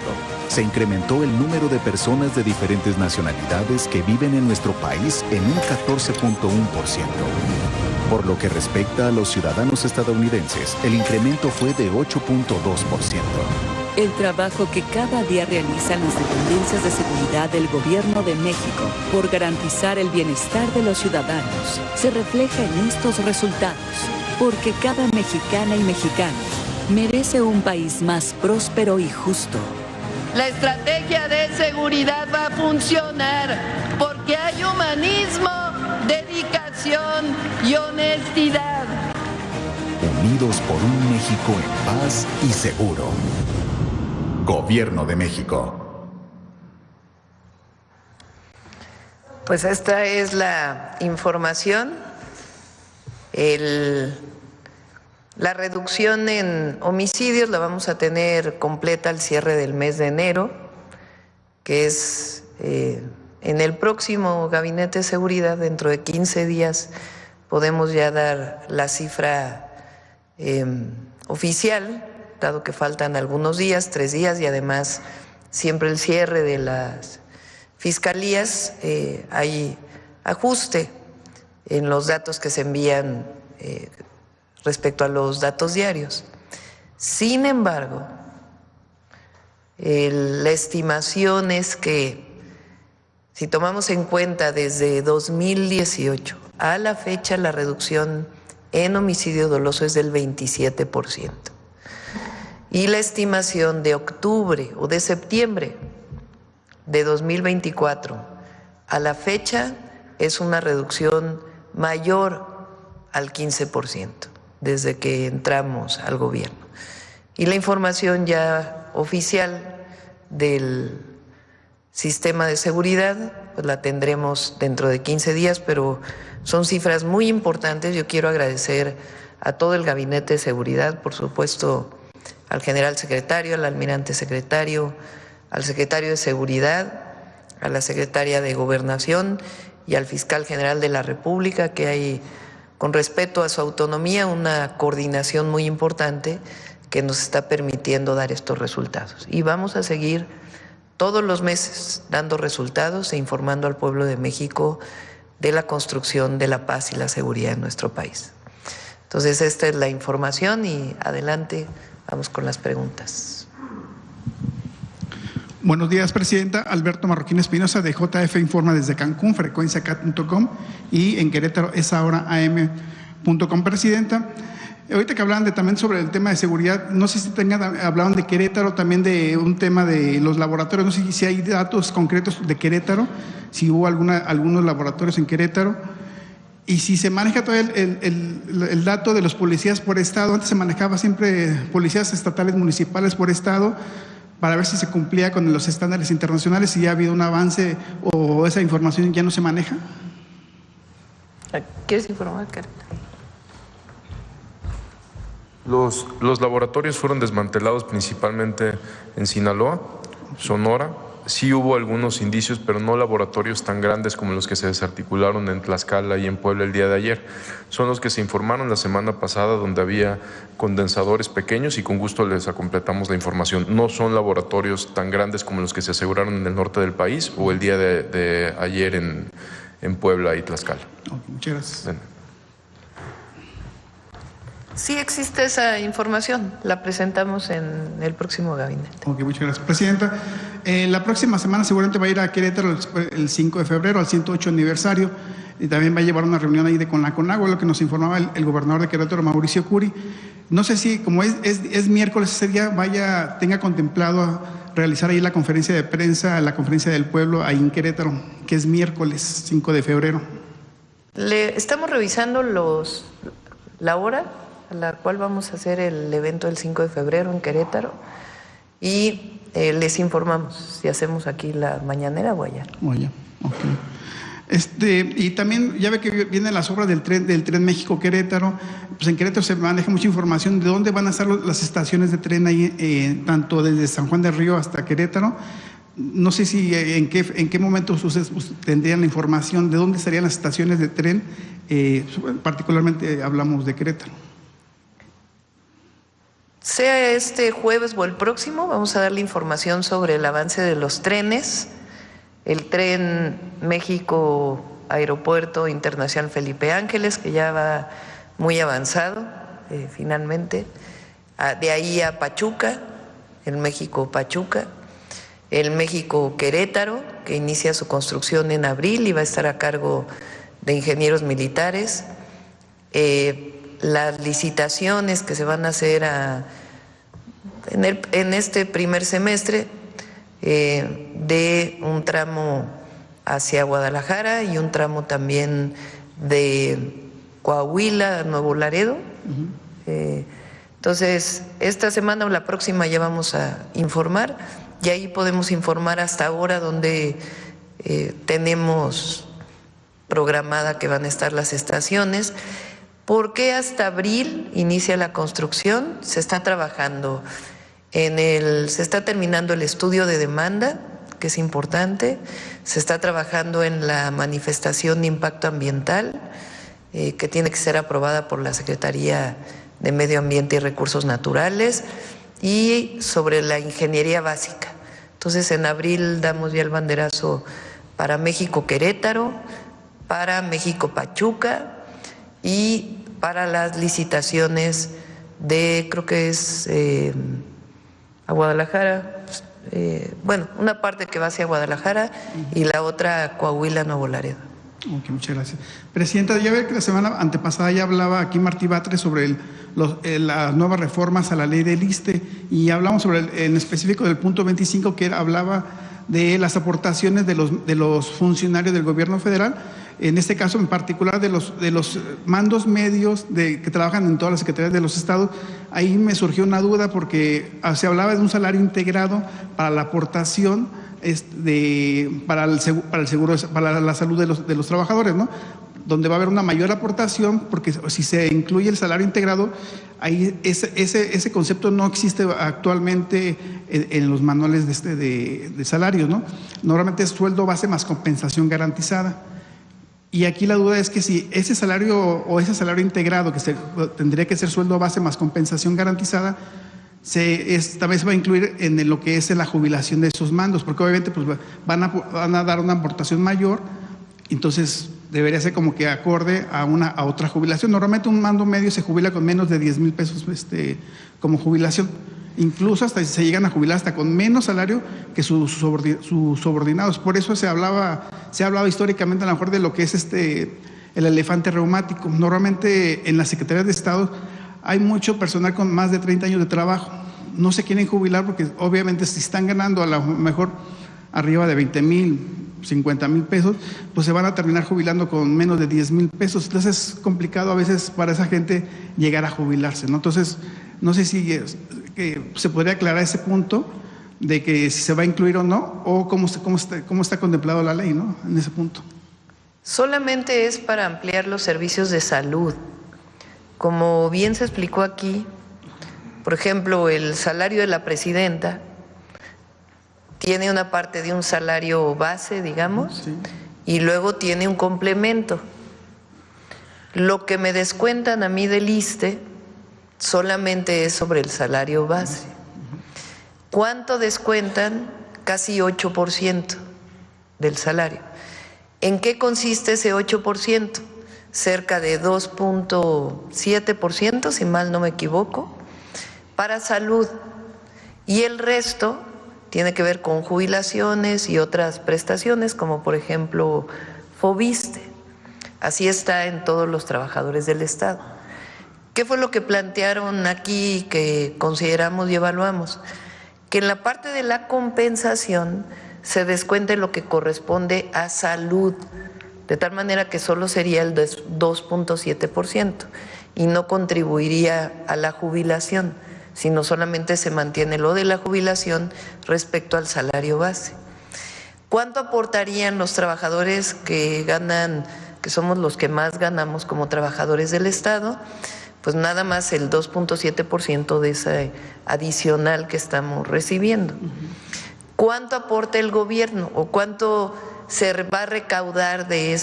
se incrementó el número de personas de diferentes nacionalidades que viven en nuestro país en un 14.1%. Por lo que respecta a los ciudadanos estadounidenses, el incremento fue de 8.2%. El trabajo que cada día realizan las dependencias de seguridad del Gobierno de México por garantizar el bienestar de los ciudadanos se refleja en estos resultados, porque cada mexicana y mexicano merece un país más próspero y justo. La estrategia de seguridad va a funcionar porque hay humanismo, dedicación y honestidad. Unidos por un México en paz y seguro. Gobierno de México. Pues esta es la información. La reducción en homicidios la vamos a tener completa al cierre del mes de enero, que es en el próximo Gabinete de Seguridad. Dentro de 15 días podemos ya dar la cifra oficial, dado que faltan algunos días, 3 días, y además siempre el cierre de las fiscalías, hay ajuste en los datos que se envían respecto a los datos diarios. Sin embargo, la estimación es que si tomamos en cuenta desde 2018 a la fecha, la reducción en homicidio doloso es del 27%. Y la estimación de octubre o de septiembre de 2024 a la fecha es una reducción mayor al 15% desde que entramos al gobierno. Y la información ya oficial del sistema de seguridad pues la tendremos dentro de 15 días, pero son cifras muy importantes. Yo quiero agradecer a todo el Gabinete de Seguridad, por supuesto, al general secretario, al almirante secretario, al secretario de Seguridad, a la secretaria de Gobernación y al fiscal general de la República, que hay, con respeto a su autonomía, una coordinación muy importante que nos está permitiendo dar estos resultados. Y vamos a seguir todos los meses dando resultados e informando al pueblo de México de la construcción de la paz y la seguridad en nuestro país. Entonces, esta es la información y adelante. Vamos con las preguntas. Buenos días, Presidenta. Alberto Marroquín Espinosa, de JF Informa desde Cancún, frecuenciacat.com, y en Querétaro es ahora am.com. Presidenta, ahorita que hablaban también sobre el tema de seguridad, no sé si hablaban de Querétaro, también de un tema de los laboratorios, no sé si hay datos concretos de Querétaro, si hubo algunos laboratorios en Querétaro. Y si se maneja todavía el dato de los policías por estado. Antes se manejaba siempre policías estatales municipales por estado para ver si se cumplía con los estándares internacionales, si ya ha habido un avance o esa información ya no se maneja. ¿Quieres informar, Karen? Los laboratorios fueron desmantelados principalmente en Sinaloa, Sonora. Sí hubo algunos indicios, pero no laboratorios tan grandes como los que se desarticularon en Tlaxcala y en Puebla el día de ayer. Son los que se informaron la semana pasada, donde había condensadores pequeños, y con gusto les completamos la información. No son laboratorios tan grandes como los que se aseguraron en el norte del país o el día de ayer en Puebla y Tlaxcala. Muchas gracias. Bien. Sí existe esa información, la presentamos en el próximo gabinete. Ok, muchas gracias. Presidenta, la próxima semana seguramente va a ir a Querétaro el 5 de febrero al 108 aniversario, y también va a llevar una reunión ahí con la CONAGUA, lo que nos informaba el gobernador de Querétaro, Mauricio Curi. No sé si, como es miércoles ese día, tenga contemplado realizar ahí la conferencia de prensa, la conferencia del pueblo ahí en Querétaro, que es miércoles 5 de febrero. Estamos revisando la hora a la cual vamos a hacer el evento el 5 de febrero en Querétaro y les informamos si hacemos aquí la mañanera o allá. Ok. Y también ya ve que vienen las obras del tren México-Querétaro. Pues en Querétaro se maneja mucha información de dónde van a estar las estaciones de tren ahí, tanto desde San Juan del Río hasta Querétaro. No sé si en qué momento ustedes tendrían la información de dónde estarían las estaciones de tren, particularmente hablamos de Querétaro. Sea este jueves o el próximo, vamos a dar la información sobre el avance de los trenes. El tren México Aeropuerto Internacional Felipe Ángeles, que ya va muy avanzado finalmente. De ahí a Pachuca, el México Pachuca. El México Querétaro, que inicia su construcción en abril y va a estar a cargo de ingenieros militares. Las licitaciones que se van a hacer en este primer semestre, de un tramo hacia Guadalajara y un tramo también de Coahuila a Nuevo Laredo. Entonces, esta semana o la próxima ya vamos a informar y ahí podemos informar hasta ahora donde tenemos programada que van a estar las estaciones. ¿Por qué hasta abril inicia la construcción? Se está trabajando se está terminando el estudio de demanda, que es importante, se está trabajando en la manifestación de impacto ambiental, que tiene que ser aprobada por la Secretaría de Medio Ambiente y Recursos Naturales, y sobre la ingeniería básica. Entonces, en abril damos ya el banderazo para México Querétaro, para México Pachuca y para las licitaciones de, creo que es a Guadalajara, una parte que va hacia Guadalajara y la otra a Coahuila, Nuevo Laredo. Ok, muchas gracias. Presidenta, ya ve que la semana antepasada ya hablaba aquí Martí Batres sobre las nuevas reformas a la ley del ISSSTE y hablamos sobre en específico del punto 25 que hablaba de las aportaciones de los funcionarios del gobierno federal, en este caso en particular de los mandos medios que trabajan en todas las secretarías de los estados. Ahí me surgió una duda porque se hablaba de un salario integrado para la aportación para la salud de los trabajadores, ¿no? Donde va a haber una mayor aportación, porque si se incluye el salario integrado, ahí ese concepto no existe actualmente en los manuales de salarios, ¿no? Normalmente es sueldo base más compensación garantizada. Y aquí la duda es que si ese salario o ese salario integrado, que tendría que ser sueldo base más compensación garantizada, también se va a incluir en lo que es la jubilación de esos mandos, porque obviamente pues, van a dar una aportación mayor, entonces debería ser como que acorde a otra jubilación. Normalmente un mando medio se jubila con menos de 10,000 pesos como jubilación. Incluso hasta se llegan a jubilar hasta con menos salario que sus subordinados. Por eso se hablaba históricamente a lo mejor de lo que es el elefante reumático. Normalmente en las secretarías de Estado hay mucho personal con más de 30 años de trabajo. No se quieren jubilar porque obviamente si están ganando a lo mejor arriba de 20,000, 50,000 pesos, pues se van a terminar jubilando con menos de 10,000 pesos. Entonces es complicado a veces para esa gente llegar a jubilarse, ¿no? Entonces, no sé si se podría aclarar ese punto de que si se va a incluir o no, o cómo está contemplado la ley, ¿no? En ese punto. Solamente es para ampliar los servicios de salud. Como bien se explicó aquí, por ejemplo, el salario de la presidenta tiene una parte de un salario base, digamos, sí, y luego tiene un complemento. Lo que me descuentan a mí del ISSSTE solamente es sobre el salario base. ¿Cuánto descuentan? Casi 8% del salario. ¿En qué consiste ese 8%? Cerca de 2.7%, si mal no me equivoco, para salud. Y el resto tiene que ver con jubilaciones y otras prestaciones, como por ejemplo FOBISSSTE. Así está en todos los trabajadores del Estado. ¿Qué fue lo que plantearon aquí que consideramos y evaluamos? que en la parte de la compensación se descuente lo que corresponde a salud, de tal manera que solo sería el 2.7% y no contribuiría a la jubilación, sino solamente se mantiene lo de la jubilación respecto al salario base. ¿Cuánto aportarían los trabajadores que ganan, que somos los que más ganamos como trabajadores del Estado? Pues nada más el 2.7% de ese adicional que estamos recibiendo. ¿Cuánto aporta el gobierno o cuánto se va a recaudar de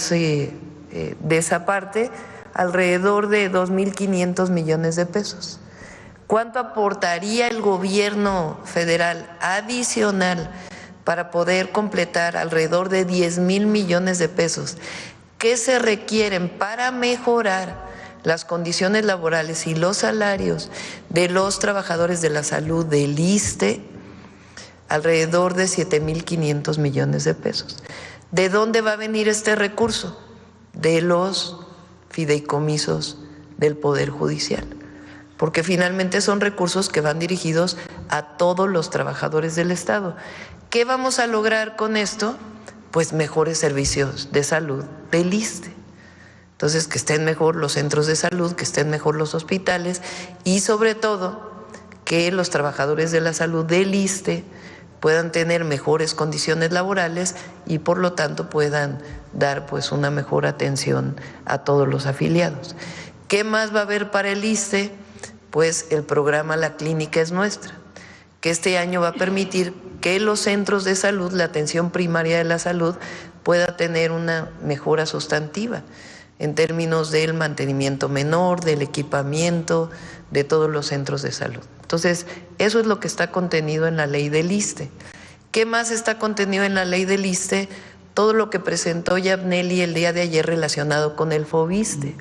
esa parte? Alrededor de 2.500 millones de pesos. ¿Cuánto aportaría el gobierno federal adicional para poder completar alrededor de 10,000 millones de pesos que se requieren para mejorar las condiciones laborales y los salarios de los trabajadores de la salud del ISSSTE? Alrededor de 7,500 millones de pesos. ¿De dónde va a venir este recurso? De los fideicomisos del Poder Judicial, porque finalmente son recursos que van dirigidos a todos los trabajadores del Estado. ¿Qué vamos a lograr con esto? Pues mejores servicios de salud del ISSSTE. Entonces, que estén mejor los centros de salud, que estén mejor los hospitales y sobre todo que los trabajadores de la salud del ISSSTE puedan tener mejores condiciones laborales y por lo tanto puedan dar pues una mejor atención a todos los afiliados. ¿Qué más va a haber para el ISSSTE? Pues el programa La Clínica es Nuestra, que este año va a permitir que los centros de salud, la atención primaria de la salud, pueda tener una mejora sustantiva en términos del mantenimiento menor, del equipamiento de todos los centros de salud. Entonces, eso es lo que está contenido en la ley del ISSSTE. ¿Qué más está contenido en la ley del ISSSTE? Todo lo que presentó Yabneli el día de ayer relacionado con el FOBISSSTE.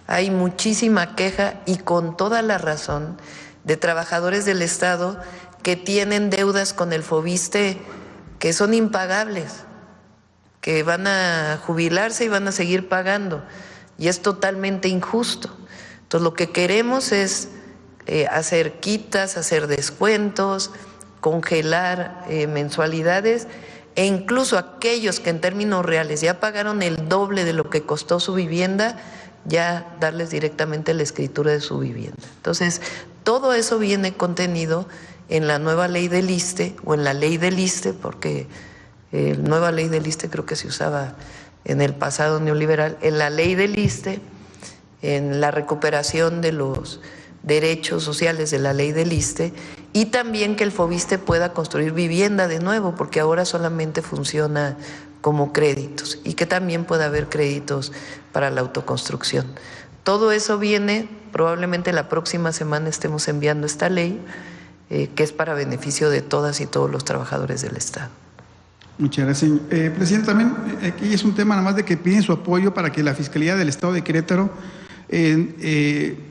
Hay muchísima queja y con toda la razón de trabajadores del Estado que tienen deudas con el FOBISSSTE que son impagables, que van a jubilarse y van a seguir pagando, y es totalmente injusto. Entonces, lo que queremos es hacer quitas, hacer descuentos, congelar mensualidades, e incluso aquellos que en términos reales ya pagaron el doble de lo que costó su vivienda, ya darles directamente la escritura de su vivienda. Entonces, todo eso viene contenido en la nueva ley del ISSSTE o en la ley del ISSSTE, porque la nueva ley del ISSSTE creo que se usaba en el pasado neoliberal, en la ley del ISSSTE, en la recuperación de los derechos sociales de la ley del ISSSTE, y también que el FOBISSSTE pueda construir vivienda de nuevo, porque ahora solamente funciona como créditos, y que también pueda haber créditos para la autoconstrucción. Todo eso viene, probablemente la próxima semana estemos enviando esta ley, que es para beneficio de todas y todos los trabajadores del Estado. Muchas gracias. Presidente, también aquí es un tema nada más de que piden su apoyo para que la Fiscalía del Estado de Querétaro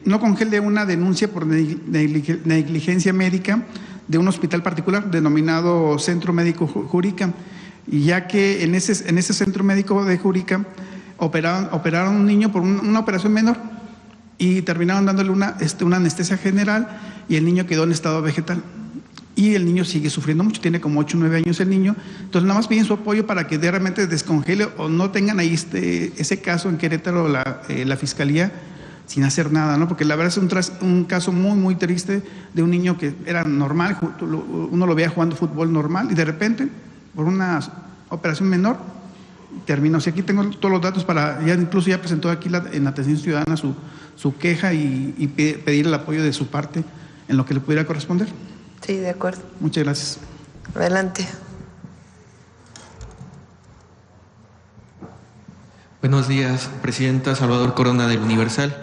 no congele una denuncia por negligencia médica de un hospital particular denominado Centro Médico Juríca, y ya que en ese Centro Médico de Juríca operaron a un niño por una operación menor y terminaron dándole una anestesia general, y el niño quedó en estado vegetal. Y el niño sigue sufriendo mucho, tiene como 8 o 9 años el niño. Entonces, nada más piden su apoyo para que de repente descongele o no tengan ahí ese caso en Querétaro la Fiscalía sin hacer nada, ¿no? Porque la verdad es un caso muy, muy triste de un niño que era normal, uno lo veía jugando fútbol normal y de repente, por una operación menor, terminó. Si aquí tengo todos los datos incluso ya presentó aquí en Atención Ciudadana su queja y pedir el apoyo de su parte en lo que le pudiera corresponder. Sí, de acuerdo. Muchas gracias. Adelante. Buenos días, Presidenta. Salvador Corona del Universal.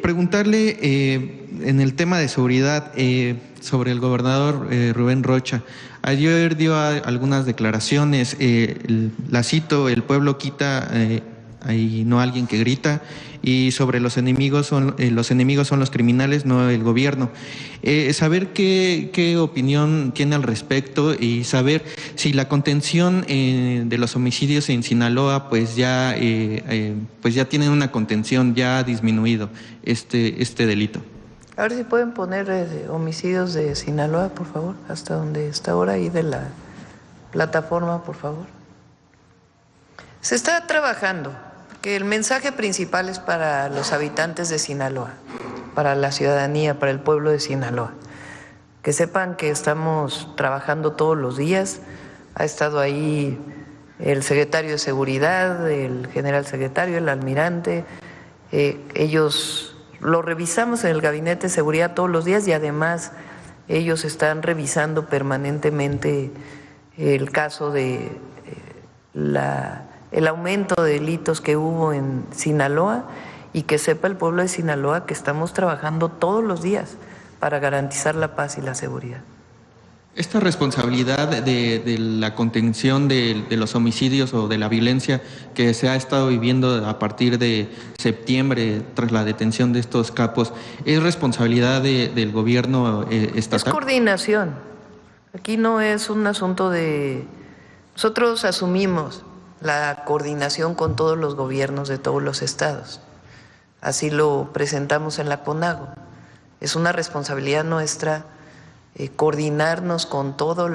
Preguntarle en el tema de seguridad sobre el gobernador Rubén Rocha. Ayer dio algunas declaraciones, la cito: el pueblo quita y no alguien que grita, y sobre los enemigos son los criminales, no el gobierno. Saber qué opinión tiene al respecto y saber si la contención de los homicidios en Sinaloa pues ya tienen una contención, ya ha disminuido este delito. A ver si pueden poner homicidios de Sinaloa, por favor, hasta donde está ahora, ahí de la plataforma, por favor. Se está trabajando, porque el mensaje principal es para los habitantes de Sinaloa, para la ciudadanía, para el pueblo de Sinaloa. Que sepan que estamos trabajando todos los días. Ha estado ahí el secretario de Seguridad, el general secretario, el almirante. Ellos lo revisamos en el Gabinete de Seguridad todos los días y además ellos están revisando permanentemente el caso de el aumento de delitos que hubo en Sinaloa, y que sepa el pueblo de Sinaloa que estamos trabajando todos los días para garantizar la paz y la seguridad. Esta responsabilidad de la contención de los homicidios o de la violencia que se ha estado viviendo a partir de septiembre tras la detención de estos capos, ¿es responsabilidad del gobierno estatal? Es coordinación. Aquí no es un asunto de... Nosotros asumimos la coordinación con todos los gobiernos de todos los estados. Así lo presentamos en la CONAGO. Es una responsabilidad nuestra coordinarnos con todas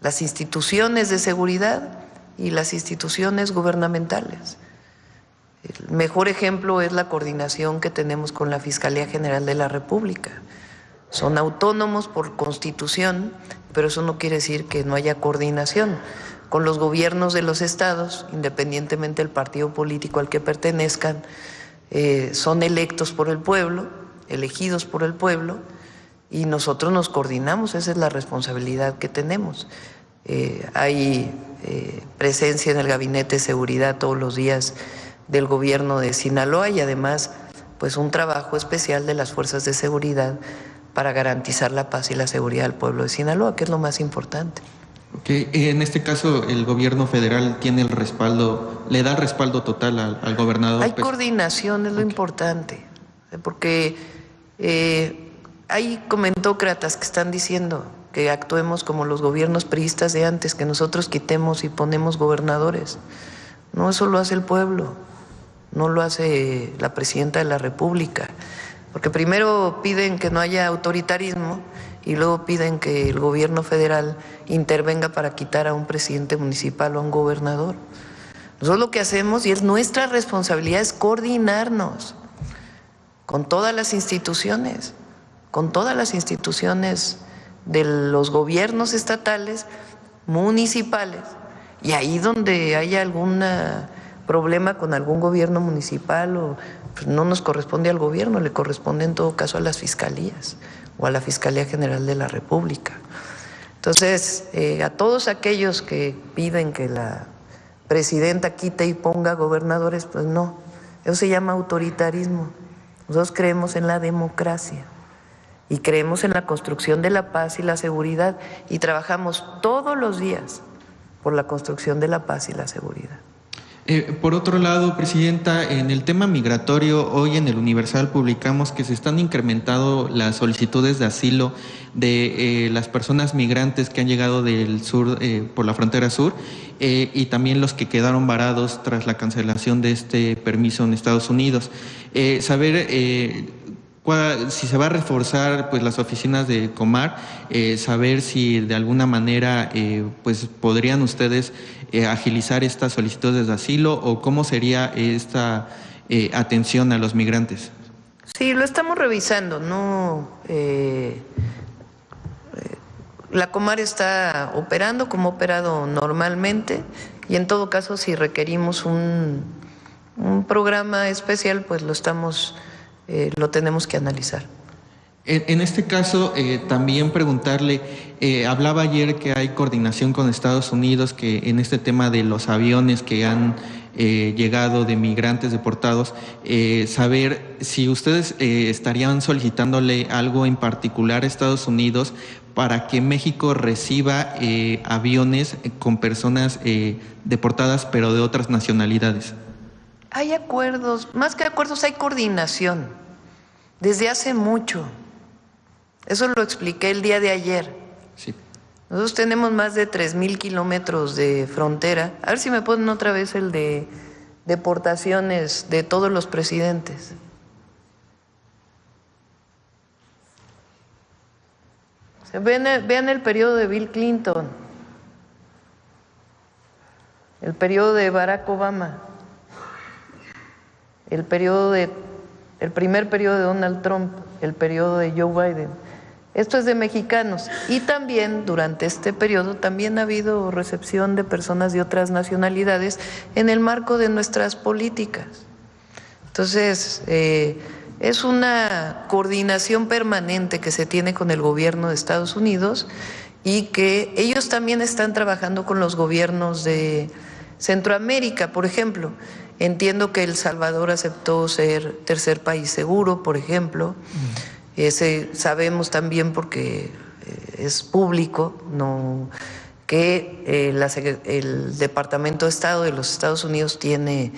las instituciones de seguridad y las instituciones gubernamentales. El mejor ejemplo es la coordinación que tenemos con la Fiscalía General de la República. Son autónomos por Constitución, pero eso no quiere decir que no haya coordinación con los gobiernos de los estados, independientemente del partido político al que pertenezcan. Son electos por el pueblo, elegidos por el pueblo, y nosotros nos coordinamos. Esa es la responsabilidad que tenemos. Hay presencia en el Gabinete de Seguridad todos los días del gobierno de Sinaloa, y además pues un trabajo especial de las fuerzas de seguridad para garantizar la paz y la seguridad del pueblo de Sinaloa, que es lo más importante. Okay. En este caso, el gobierno federal tiene el respaldo, le da el respaldo total al gobernador. Hay coordinación, es lo importante, porque hay comentócratas que están diciendo que actuemos como los gobiernos priistas de antes, que nosotros quitemos y ponemos gobernadores. No, eso lo hace el pueblo, no lo hace la presidenta de la República, porque primero piden que no haya autoritarismo y luego piden que el gobierno federal intervenga para quitar a un presidente municipal o a un gobernador. Nosotros lo que hacemos, y es nuestra responsabilidad, es coordinarnos con todas las instituciones de los gobiernos estatales, municipales, y ahí donde haya algún problema con algún gobierno municipal, pues no nos corresponde al gobierno, le corresponde en todo caso a las fiscalías o a la Fiscalía General de la República. Entonces, a todos aquellos que piden que la presidenta quite y ponga gobernadores, pues no, eso se llama autoritarismo. Nosotros creemos en la democracia y creemos en la construcción de la paz y la seguridad, y trabajamos todos los días por la construcción de la paz y la seguridad. Por otro lado, Presidenta, en el tema migratorio, hoy en el Universal publicamos que se están incrementando las solicitudes de asilo de las personas migrantes que han llegado del sur, por la frontera sur, y también los que quedaron varados tras la cancelación de este permiso en Estados Unidos. Saber si se va a reforzar pues las oficinas de Comar, saber si de alguna manera pues podrían ustedes agilizar estas solicitudes de asilo, o cómo sería esta atención a los migrantes. Sí, lo estamos revisando, ¿no? La Comar está operando como ha operado normalmente, y en todo caso si requerimos un programa especial, pues lo tenemos que analizar. En este caso, también preguntarle, hablaba ayer que hay coordinación con Estados Unidos, que en este tema de los aviones que han llegado de migrantes deportados, saber si ustedes estarían solicitándole algo en particular a Estados Unidos para que México reciba aviones con personas deportadas, pero de otras nacionalidades. Hay acuerdos, más que acuerdos, hay coordinación, desde hace mucho. Eso lo expliqué el día de ayer. Sí. Nosotros tenemos más de 3,000 kilómetros de frontera. A ver si me ponen otra vez el de deportaciones de todos los presidentes. Vean el periodo de Bill Clinton, el periodo de Barack Obama, el primer periodo de Donald Trump, el periodo de Joe Biden. Esto es de mexicanos. Y también durante este periodo también ha habido recepción de personas de otras nacionalidades en el marco de nuestras políticas. Entonces, es una coordinación permanente que se tiene con el gobierno de Estados Unidos y que ellos también están trabajando con los gobiernos de Centroamérica, por ejemplo. Entiendo que El Salvador aceptó ser tercer país seguro, por ejemplo. Sabemos también, porque es público, que el Departamento de Estado de los Estados Unidos tiene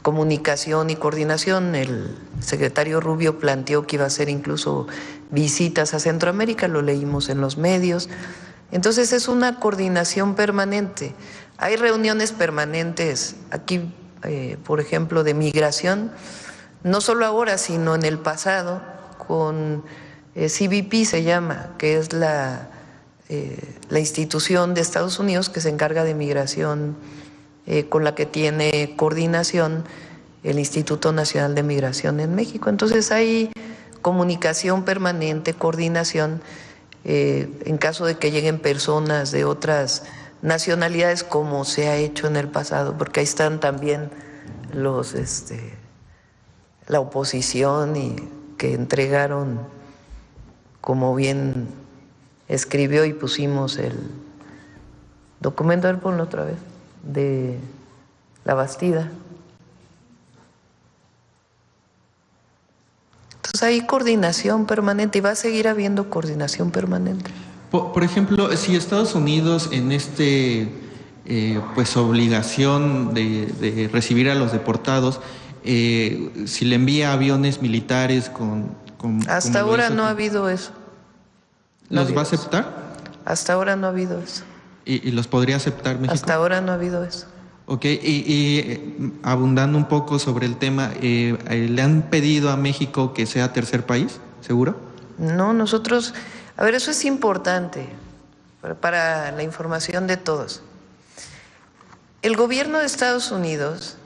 comunicación y coordinación. El secretario Rubio planteó que iba a hacer incluso visitas a Centroamérica, lo leímos en los medios. Entonces es una coordinación permanente. Hay reuniones permanentes aquí, por ejemplo, de migración, no solo ahora, sino en el pasado, con CBP se llama, que es la institución de Estados Unidos que se encarga de migración, con la que tiene coordinación el Instituto Nacional de Migración en México. Entonces hay comunicación permanente, coordinación, en caso de que lleguen personas de otras nacionalidades, como se ha hecho en el pasado, porque ahí están también la oposición y que entregaron, como bien escribió y pusimos el documento, a ver, ponlo otra vez, de la Bastida. Entonces hay coordinación permanente y va a seguir habiendo coordinación permanente. Por ejemplo, si Estados Unidos en pues obligación de recibir a los deportados, si le envía aviones militares hasta ahora no ha habido eso. ¿Los va a aceptar? Hasta ahora no ha habido eso. ¿Y los podría aceptar México? Hasta ahora no ha habido eso. Ok, y abundando un poco sobre el tema, ¿le han pedido a México que sea tercer país, seguro? No, nosotros, a ver, eso es importante para la información de todos. El gobierno de Estados Unidos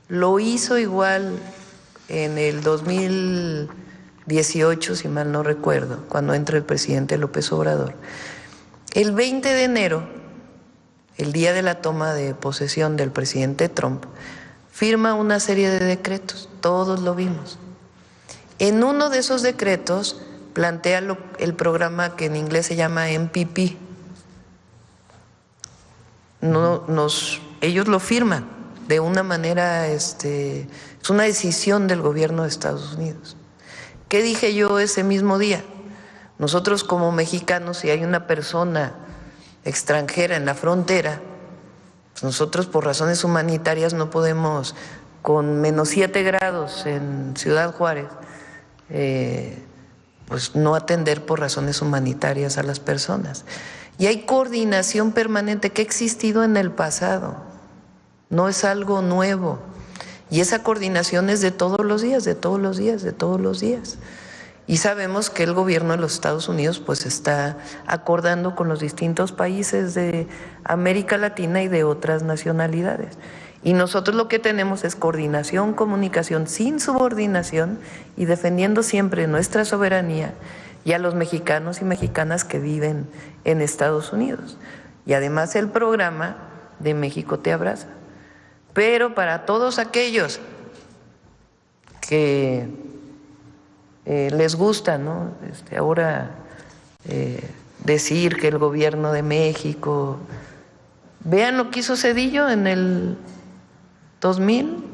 lo hizo igual en el 2018, si mal no recuerdo, cuando entra el presidente López Obrador. El 20 de enero, el día de la toma de posesión del presidente Trump, firma una serie de decretos, todos lo vimos. En uno de esos decretos plantea el programa que en inglés se llama MPP. Ellos lo firman de una manera, es una decisión del gobierno de Estados Unidos. ¿Qué dije yo ese mismo día? Nosotros como mexicanos, si hay una persona extranjera en la frontera, pues nosotros por razones humanitarias no podemos, con -7 grados en Ciudad Juárez, pues no atender por razones humanitarias a las personas. Y hay coordinación permanente que ha existido en el pasado, no es algo nuevo. Y esa coordinación es de todos los días, de todos los días, de todos los días. Y sabemos que el gobierno de los Estados Unidos pues está acordando con los distintos países de América Latina y de otras nacionalidades. Y nosotros lo que tenemos es coordinación, comunicación sin subordinación y defendiendo siempre nuestra soberanía y a los mexicanos y mexicanas que viven en Estados Unidos. Y además el programa de México te abraza. Pero para todos aquellos que les gusta, ¿no? Ahora decir que el gobierno de México, vean lo que hizo Zedillo en el 2000,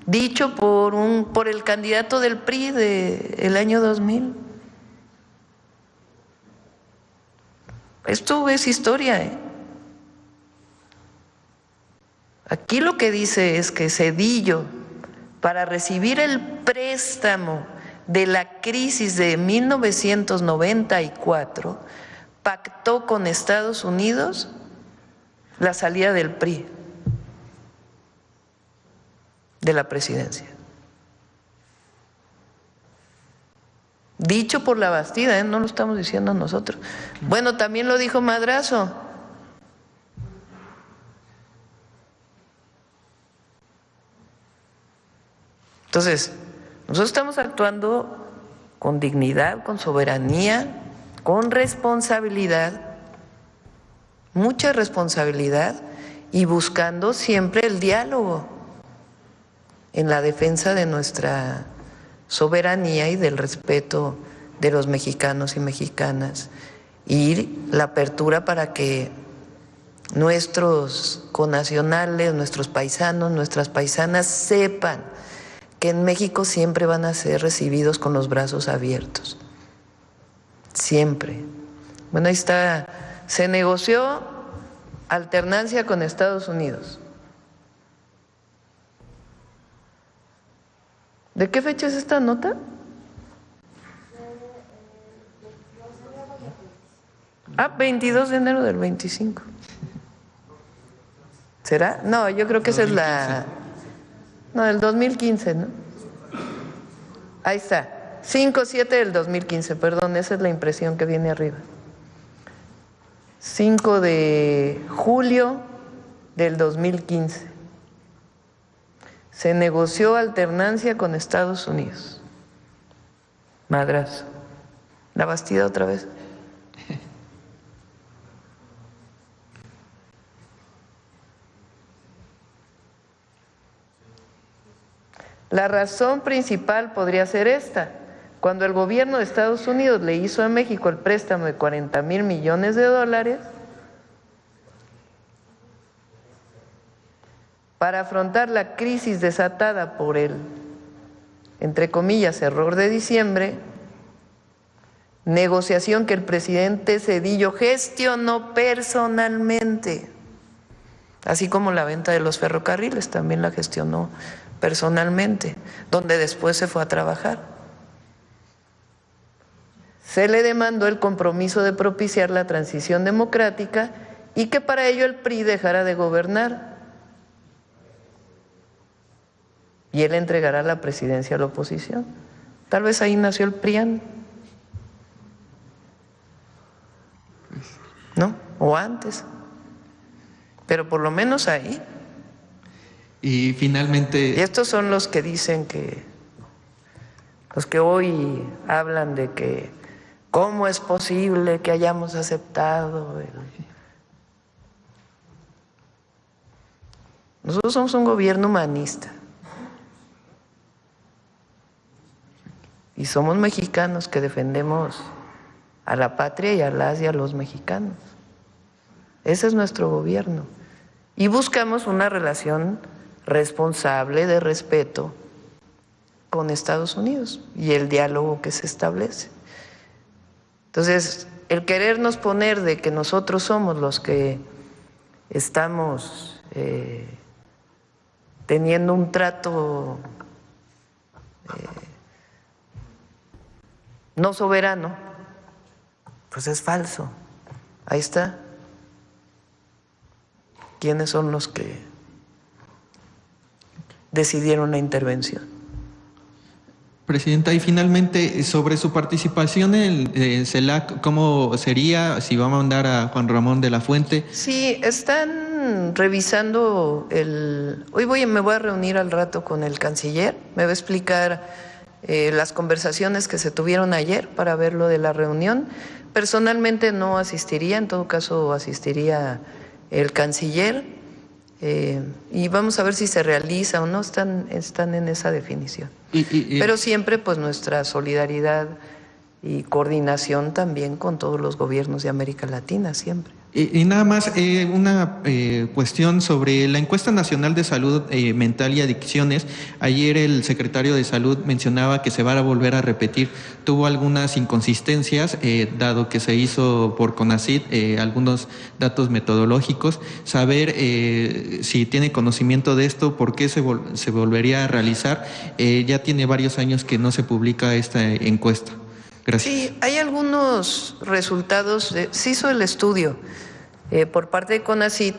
dicho por el candidato del PRI del año 2000. Esto es historia, ¿eh? Aquí lo que dice es que Zedillo, para recibir el préstamo de la crisis de 1994, pactó con Estados Unidos la salida del PRI. de la presidencia. Dicho por la Bastida, no lo estamos diciendo nosotros. Bueno, también lo dijo Madrazo. Entonces, nosotros estamos actuando con dignidad, con soberanía, con responsabilidad, mucha responsabilidad, y buscando siempre el diálogo en la defensa de nuestra soberanía y del respeto de los mexicanos y mexicanas, y la apertura para que nuestros connacionales, nuestros paisanos, nuestras paisanas sepan que en México siempre van a ser recibidos con los brazos abiertos. Siempre. Bueno, ahí está. Se negoció alternancia con Estados Unidos. ¿De qué fecha es esta nota? Ah, 22 de enero del 25. ¿Será? No, yo creo que esa es la... No, del 2015, ¿no? Ahí está. 5/7 del 2015, perdón, esa es la impresión que viene arriba. 5 de julio del 2015. Se negoció alternancia con Estados Unidos. Madrazo. La Bastida otra vez. La razón principal podría ser esta. Cuando el gobierno de Estados Unidos le hizo a México el préstamo de $40,000 millones, para afrontar la crisis desatada por el, entre comillas, error de diciembre, negociación que el presidente Zedillo gestionó personalmente, así como la venta de los ferrocarriles, también la gestionó personalmente, donde después se fue a trabajar. Se le demandó el compromiso de propiciar la transición democrática y que para ello el PRI dejara de gobernar y él entregará la presidencia a la oposición. Tal vez ahí nació el PRIAN, ¿no? O antes, pero por lo menos ahí. Y finalmente... Y estos son los que dicen que, los que hoy hablan de que cómo es posible que hayamos aceptado Nosotros somos un gobierno humanista y somos mexicanos que defendemos a la patria y a las y a los mexicanos. Ese es nuestro gobierno y buscamos una relación responsable, de respeto con Estados Unidos y el diálogo que se establece. Entonces, el querernos poner de que nosotros somos los que estamos teniendo un trato no soberano, pues es falso. Ahí está. ¿Quiénes son los que decidieron la intervención? Presidenta, y finalmente, sobre su participación en el CELAC, ¿cómo sería? Si va a mandar a Juan Ramón de la Fuente. Sí, están revisando me voy a reunir al rato con el canciller, me va a explicar las conversaciones que se tuvieron ayer para ver lo de la reunión. Personalmente no asistiría, en todo caso asistiría el canciller, y vamos a ver si se realiza o no, están en esa definición. Pero siempre pues nuestra solidaridad y coordinación también con todos los gobiernos de América Latina, siempre. Y nada más una cuestión sobre la encuesta nacional de salud mental y adicciones. Ayer el secretario de Salud mencionaba que se va a volver a repetir. Tuvo algunas inconsistencias, dado que se hizo por CONACYT, algunos datos metodológicos. Saber si tiene conocimiento de esto, por qué se volvería a realizar. Ya tiene varios años que no se publica esta encuesta. Gracias. Sí, hay algunos resultados, se hizo el estudio por parte de CONACYT,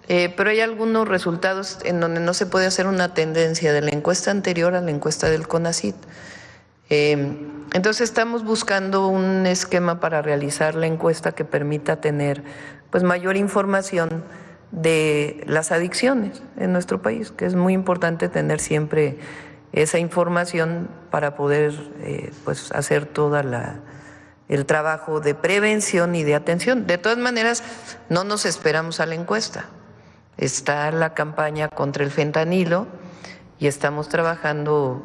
Pero hay algunos resultados en donde no se puede hacer una tendencia de la encuesta anterior a la encuesta del CONACYT. Entonces estamos buscando un esquema para realizar la encuesta que permita tener pues mayor información de las adicciones en nuestro país, que es muy importante tener siempre esa información para poder pues hacer toda el trabajo de prevención y de atención. De todas maneras, no nos esperamos a la encuesta. Está la campaña contra el fentanilo y estamos trabajando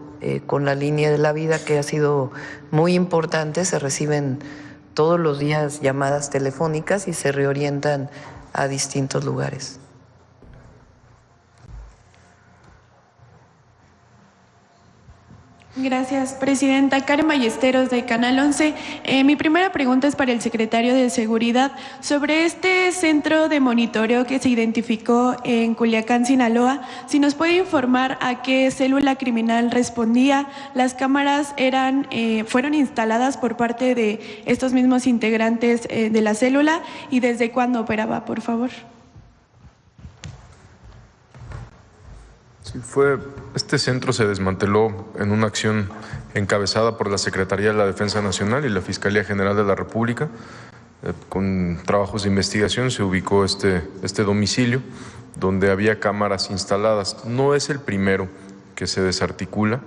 con la línea de la vida, que ha sido muy importante. Se reciben todos los días llamadas telefónicas y se reorientan a distintos lugares. Gracias, presidenta. Karen Ballesteros, de Canal 11. Mi primera pregunta es para el secretario de Seguridad. Sobre este centro de monitoreo que se identificó en Culiacán, Sinaloa, si nos puede informar a qué célula criminal respondía. Las cámaras fueron instaladas por parte de estos mismos integrantes de la célula, y desde cuándo operaba, por favor. Sí, este centro se desmanteló en una acción encabezada por la Secretaría de la Defensa Nacional y la Fiscalía General de la República. Con trabajos de investigación se ubicó este domicilio donde había cámaras instaladas. No es el primero que se desarticula.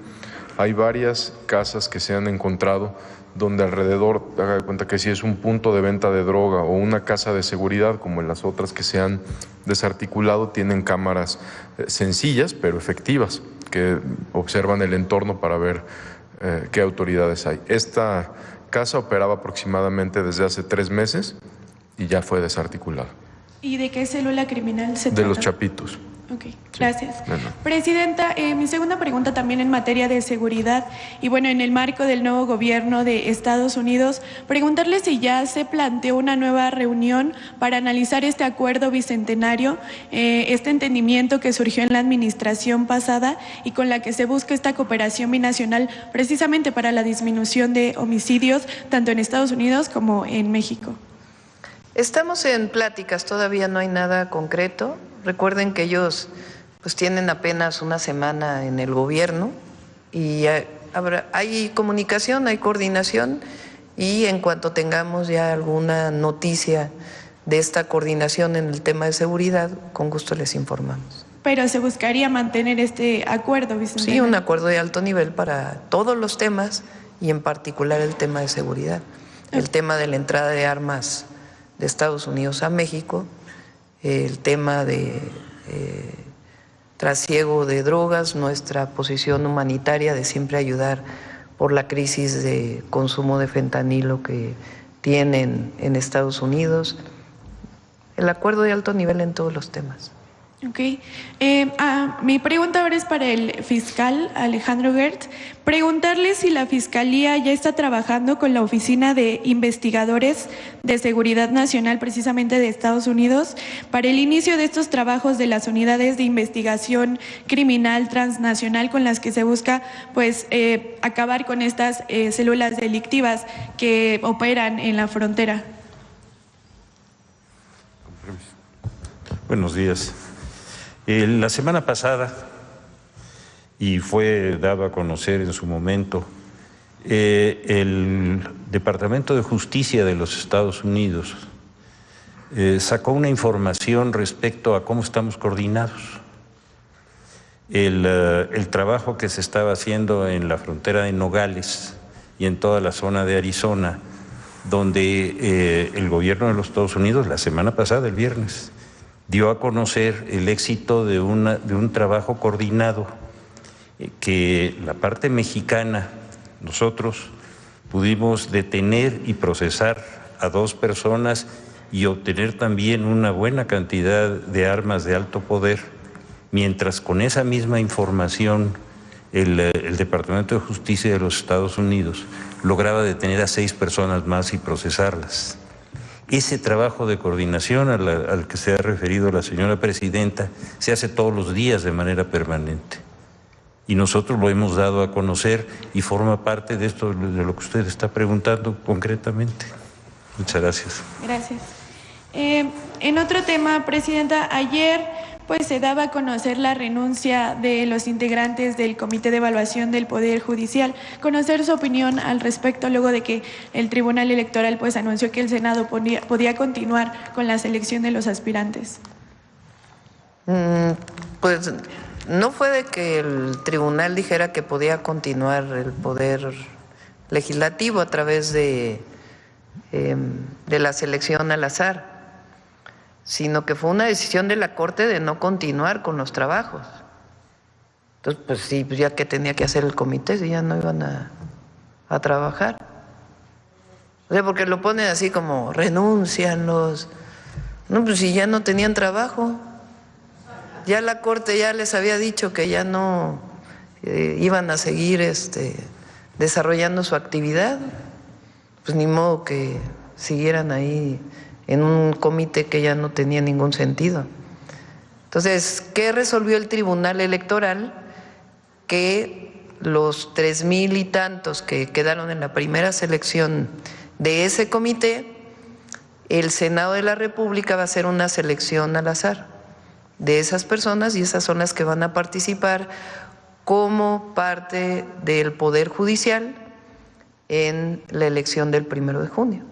Hay varias casas que se han encontrado donde alrededor, haga de cuenta que si es un punto de venta de droga o una casa de seguridad, como en las otras que se han desarticulado, tienen cámaras sencillas pero efectivas que observan el entorno para ver qué autoridades hay. Esta casa operaba aproximadamente desde hace 3 meses y ya fue desarticulada. ¿Y de qué célula criminal se trata? De los Chapitos. Ok, gracias. Sí, bueno. Presidenta, mi segunda pregunta también en materia de seguridad, y bueno, en el marco del nuevo gobierno de Estados Unidos, preguntarle si ya se planteó una nueva reunión para analizar este acuerdo bicentenario, este entendimiento que surgió en la administración pasada y con la que se busca esta cooperación binacional precisamente para la disminución de homicidios tanto en Estados Unidos como en México. Estamos en pláticas, todavía no hay nada concreto. Recuerden que ellos pues tienen apenas una semana en el gobierno y hay comunicación, hay coordinación, y en cuanto tengamos ya alguna noticia de esta coordinación en el tema de seguridad, con gusto les informamos. Pero se buscaría mantener este acuerdo, Vicente. Sí, un acuerdo de alto nivel para todos los temas y en particular el tema de seguridad, el tema de la entrada de armas de Estados Unidos a México, el tema de trasiego de drogas, nuestra posición humanitaria de siempre ayudar por la crisis de consumo de fentanilo que tienen en Estados Unidos, el acuerdo de alto nivel en todos los temas. Ok. Mi pregunta ahora es para el fiscal Alejandro Gertz. Preguntarle si la Fiscalía ya está trabajando con la Oficina de Investigadores de Seguridad Nacional, precisamente de Estados Unidos, para el inicio de estos trabajos de las unidades de investigación criminal transnacional con las que se busca pues acabar con estas células delictivas que operan en la frontera. Buenos días. La semana pasada, y fue dado a conocer en su momento, el Departamento de Justicia de los Estados Unidos sacó una información respecto a cómo estamos coordinados. El trabajo que se estaba haciendo en la frontera de Nogales y en toda la zona de Arizona, donde el gobierno de los Estados Unidos la semana pasada, el viernes, dio a conocer el éxito de un trabajo coordinado que la parte mexicana, nosotros pudimos detener y procesar a 2 personas y obtener también una buena cantidad de armas de alto poder, mientras con esa misma información el Departamento de Justicia de los Estados Unidos lograba detener a 6 personas más y procesarlas. Ese trabajo de coordinación al que se ha referido la señora presidenta se hace todos los días de manera permanente. Y nosotros lo hemos dado a conocer y forma parte de esto, de lo que usted está preguntando concretamente. Muchas gracias. Gracias. En otro tema, Presidenta, ayer pues se daba a conocer la renuncia de los integrantes del Comité de Evaluación del Poder Judicial. Conocer su opinión al respecto luego de que el Tribunal Electoral pues anunció que el Senado podía continuar con la selección de los aspirantes. Pues no fue de que el tribunal dijera que podía continuar el poder legislativo a través de la selección al azar, sino que fue una decisión de la Corte de no continuar con los trabajos. Entonces, pues sí, ya que tenía que hacer el comité, si ya no iban a trabajar. O sea, porque lo ponen así como renuncian los... No, pues si ya no tenían trabajo. Ya la Corte ya les había dicho que ya no iban a seguir desarrollando su actividad. Pues ni modo que siguieran ahí en un comité que ya no tenía ningún sentido. Entonces, ¿qué resolvió el Tribunal Electoral? Que los 3,000 y tantos que quedaron en la primera selección de ese comité, el Senado de la República va a hacer una selección al azar de esas personas y esas son las que van a participar como parte del Poder Judicial en la elección del 1 de junio.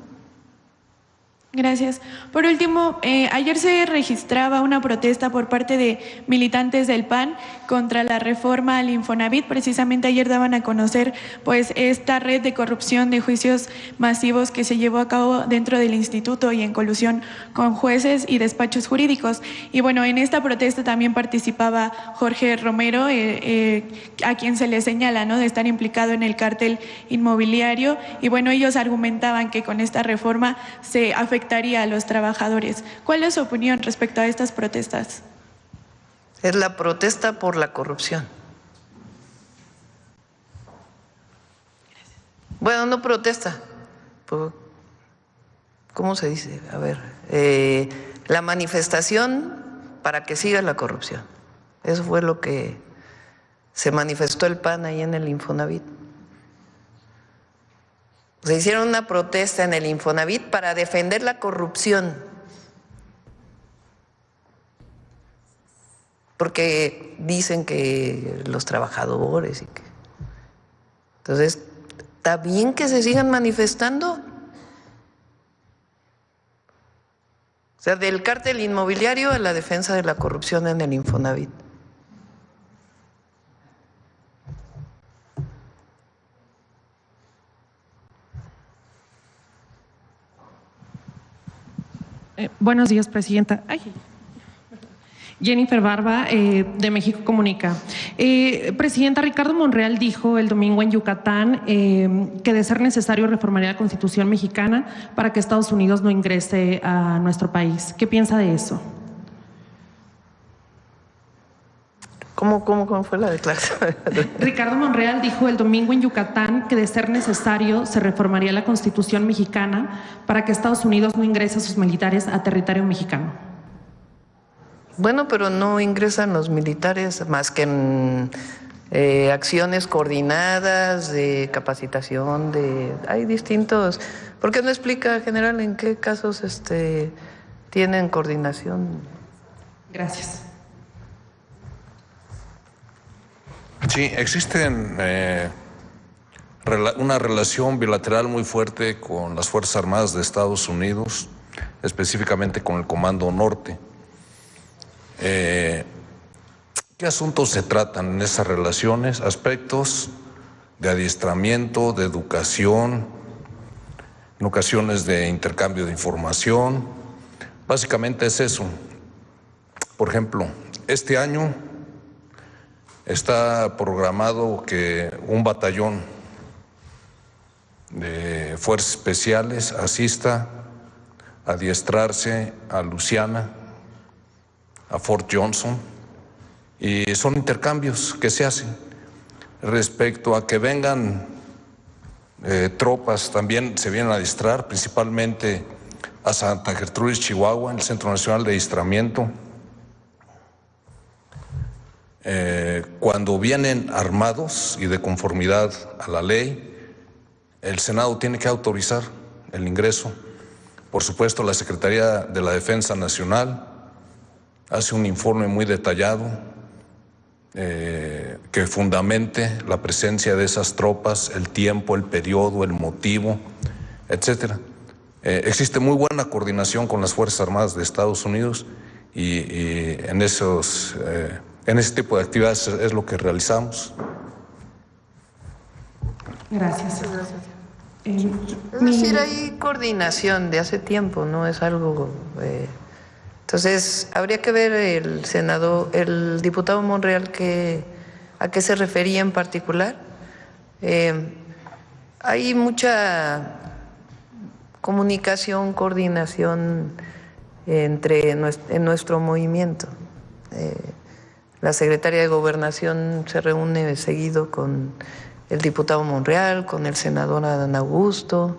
Gracias. Por último, ayer se registraba una protesta por parte de militantes del PAN contra la reforma al Infonavit. Precisamente ayer daban a conocer pues esta red de corrupción de juicios masivos que se llevó a cabo dentro del instituto y en colusión con jueces y despachos jurídicos. Y bueno, en esta protesta también participaba Jorge Romero, a quien se le señala, ¿no?, de estar implicado en el cártel inmobiliario. Y bueno, ellos argumentaban que con esta reforma se afectaría a los trabajadores. ¿Cuál es su opinión respecto a estas protestas? Es la protesta por la corrupción. Bueno, no protesta. ¿Cómo se dice? A ver, la manifestación para que siga la corrupción. Eso fue lo que se manifestó el PAN ahí en el Infonavit. Se hicieron una protesta en el Infonavit para defender la corrupción, porque dicen que los trabajadores y que... Entonces, ¿está bien que se sigan manifestando? O sea, del cártel inmobiliario a la defensa de la corrupción en el Infonavit. Buenos días, Presidenta. Jennifer Barba, de México Comunica. Presidenta, Ricardo Monreal dijo el domingo en Yucatán que de ser necesario reformaría la Constitución mexicana para que Estados Unidos no ingrese a nuestro país. ¿Qué piensa de eso? ¿Cómo fue la declaración? Ricardo Monreal dijo el domingo en Yucatán que de ser necesario se reformaría la Constitución mexicana para que Estados Unidos no ingrese a sus militares a territorio mexicano. Bueno, pero no ingresan los militares más que en acciones coordinadas de capacitación, hay distintos. ¿Por qué no explica, general, en qué casos tienen coordinación? Gracias. Sí, existen una relación bilateral muy fuerte con las Fuerzas Armadas de Estados Unidos, específicamente con el Comando Norte. ¿Qué asuntos se tratan en esas relaciones? Aspectos de adiestramiento, de educación, en ocasiones de intercambio de información. Básicamente es eso. Por ejemplo, este año está programado que un batallón de fuerzas especiales asista a adiestrarse a Luisiana, a Fort Johnson, y son intercambios que se hacen. Respecto a que vengan tropas, también se vienen a adiestrar, principalmente a Santa Gertrudis, Chihuahua, en el Centro Nacional de Adiestramiento. Cuando vienen armados y de conformidad a la ley, el Senado tiene que autorizar el ingreso Por supuesto, la Secretaría de la Defensa Nacional hace un informe muy detallado que fundamente la presencia de esas tropas, el tiempo, el periodo, el motivo, etcétera. Existe muy buena coordinación con las Fuerzas Armadas de Estados Unidos y en ese tipo de actividades es lo que realizamos. Gracias. Es decir, hay coordinación de hace tiempo, no es algo... entonces, habría que ver el diputado Monreal a qué se refería en particular. Hay mucha comunicación, coordinación en nuestro movimiento. La secretaria de Gobernación se reúne seguido con el diputado Monreal, con el senador Adán Augusto,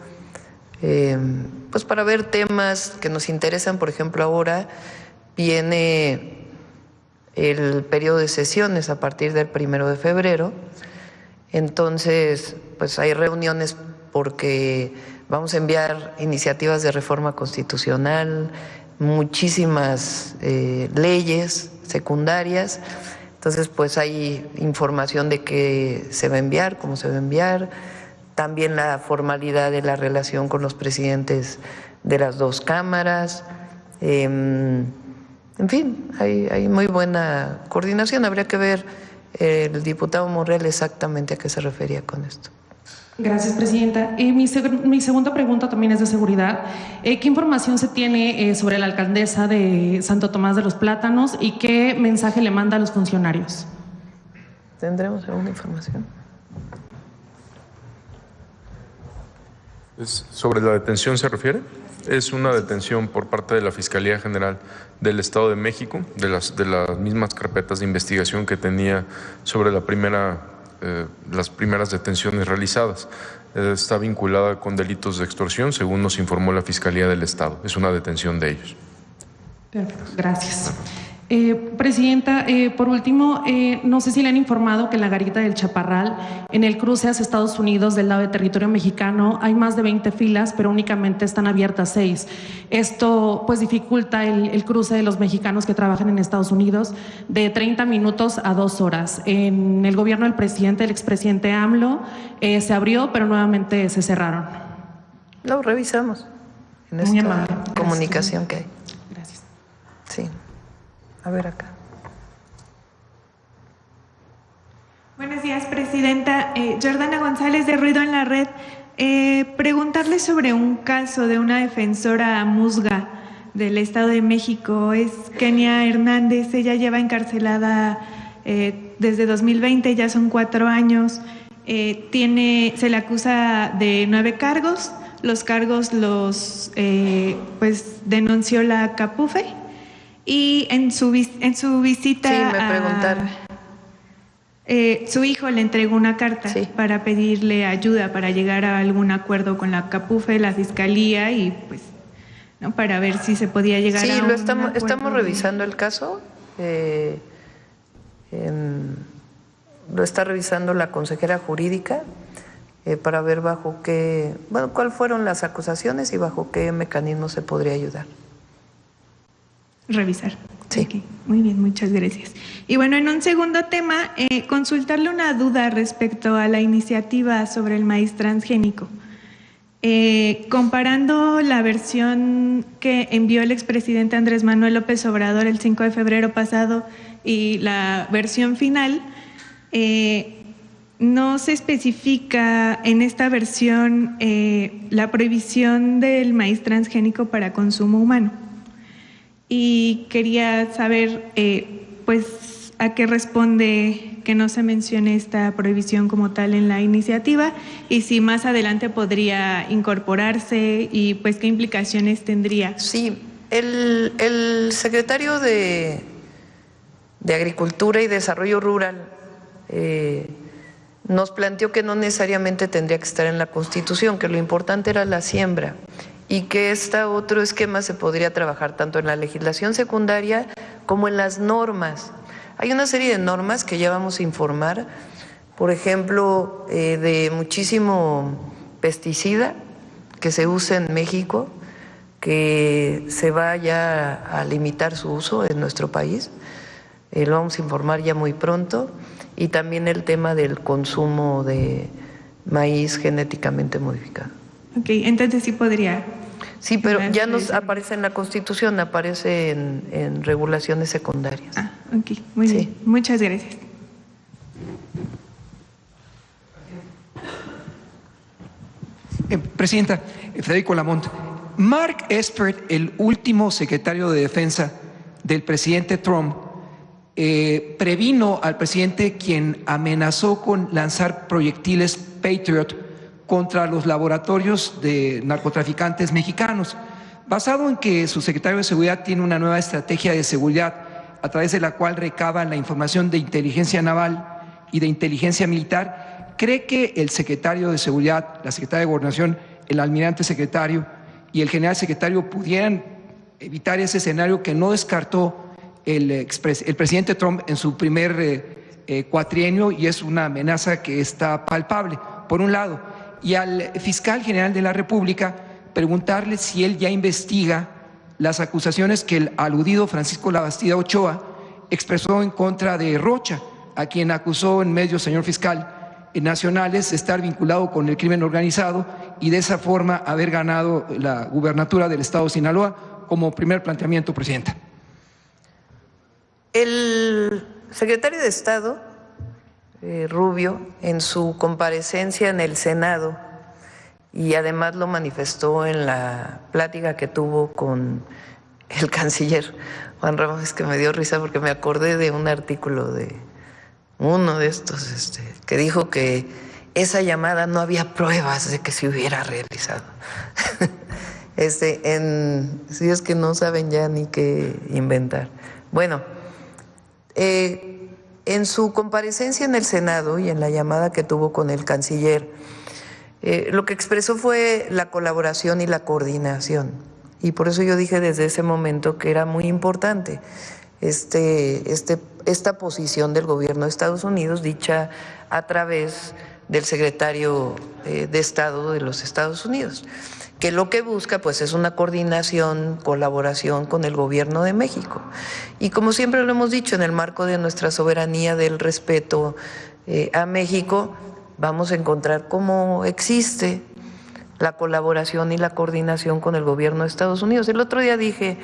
pues para ver temas que nos interesan. Por ejemplo, ahora viene el periodo de sesiones a partir del 1 de febrero, entonces pues hay reuniones porque vamos a enviar iniciativas de reforma constitucional, muchísimas leyes secundarias. Entonces, pues hay información de qué se va a enviar, cómo se va a enviar, también la formalidad de la relación con los presidentes de las dos cámaras. En fin, hay muy buena coordinación. Habría que ver el diputado Monreal exactamente a qué se refería con esto. Gracias, presidenta. Mi segunda pregunta también es de seguridad. ¿Qué información se tiene sobre la alcaldesa de Santo Tomás de los Plátanos y qué mensaje le manda a los funcionarios? ¿Tendremos alguna información? ¿Sobre la detención se refiere? Es una detención por parte de la Fiscalía General del Estado de México, de las mismas carpetas de investigación que tenía sobre las primeras detenciones realizadas. Está vinculada con delitos de extorsión, según nos informó la Fiscalía del Estado. Es una detención de ellos. Perfecto, gracias. Presidenta, por último, no sé si le han informado que en la Garita del Chaparral, en el cruce hacia Estados Unidos del lado de territorio mexicano, hay más de 20 filas, pero únicamente están abiertas 6. Esto pues dificulta el cruce de los mexicanos que trabajan en Estados Unidos de 30 minutos a 2 horas. En el gobierno del presidente, el expresidente AMLO, se abrió, pero nuevamente se cerraron. Lo revisamos en esta comunicación que hay. Gracias. Sí. A ver acá. Buenos días, presidenta. Jordana González, de Ruido en la Red. Preguntarle sobre un caso de una defensora musga del Estado de México. Es Kenia Hernández. Ella lleva encarcelada desde 2020, ya son 4 años. Se le acusa de 9 cargos. Los cargos pues denunció la CAPUFE. Y en su visita, sí, me preguntaron. Su hijo le entregó una carta para pedirle ayuda para llegar a algún acuerdo con la CAPUFE, la Fiscalía y pues no para ver si se podía llegar a un acuerdo. Sí, estamos revisando el caso. Lo está revisando la consejera jurídica para ver cuáles fueron las acusaciones y bajo qué mecanismo se podría ayudar. Revisar. Sí. Okay. Muy bien, muchas gracias. Y bueno, en un segundo tema, consultarle una duda respecto a la iniciativa sobre el maíz transgénico. Comparando la versión que envió el expresidente Andrés Manuel López Obrador el 5 de febrero pasado y la versión final, no se especifica en esta versión la prohibición del maíz transgénico para consumo humano. Y quería saber, pues, a qué responde que no se mencione esta prohibición como tal en la iniciativa y si más adelante podría incorporarse y, pues, qué implicaciones tendría. Sí, el secretario de Agricultura y Desarrollo Rural nos planteó que no necesariamente tendría que estar en la Constitución, que lo importante era la siembra. Y que otro esquema se podría trabajar tanto en la legislación secundaria como en las normas. Hay una serie de normas que ya vamos a informar, por ejemplo, de muchísimo pesticida que se usa en México, que se vaya a limitar su uso en nuestro país. Lo vamos a informar ya muy pronto. Y también el tema del consumo de maíz genéticamente modificado. Ok, entonces sí podría. Sí, pero ya nos aparece en la Constitución, aparece en regulaciones secundarias. Ah, ok, muy bien. Muchas gracias. Presidenta, Federico Lamont, Mark Esper, el último secretario de Defensa del presidente Trump, previno al presidente, quien amenazó con lanzar proyectiles Patriot contra los laboratorios de narcotraficantes mexicanos, basado en que su secretario de Seguridad tiene una nueva estrategia de seguridad a través de la cual recaban la información de inteligencia naval y de inteligencia militar. ¿Cree que el secretario de Seguridad, la secretaria de Gobernación, el almirante secretario y el general secretario pudieran evitar ese escenario que no descartó el presidente Trump en su primer cuatrienio, y es una amenaza que está palpable, por un lado? Y al fiscal general de la República preguntarle si él ya investiga las acusaciones que el aludido Francisco Labastida Ochoa expresó en contra de Rocha, a quien acusó en medios, señor fiscal, nacionales, de estar vinculado con el crimen organizado y de esa forma haber ganado la gubernatura del estado de Sinaloa, como primer planteamiento, presidenta. El secretario de Estado, Rubio, en su comparecencia en el Senado, y además lo manifestó en la plática que tuvo con el canciller Juan Ramón, es que me dio risa porque me acordé de un artículo de uno de estos que dijo que esa llamada no había pruebas de que se hubiera realizado. Si es que no saben ya ni qué inventar. Bueno, en su comparecencia en el Senado y en la llamada que tuvo con el canciller, lo que expresó fue la colaboración y la coordinación. Y por eso yo dije desde ese momento que era muy importante esta posición del gobierno de Estados Unidos, dicha a través del secretario de Estado de los Estados Unidos, que lo que busca pues es una coordinación, colaboración con el gobierno de México. Y como siempre lo hemos dicho, en el marco de nuestra soberanía, del respeto a México, vamos a encontrar cómo existe la colaboración y la coordinación con el gobierno de Estados Unidos. El otro día dije,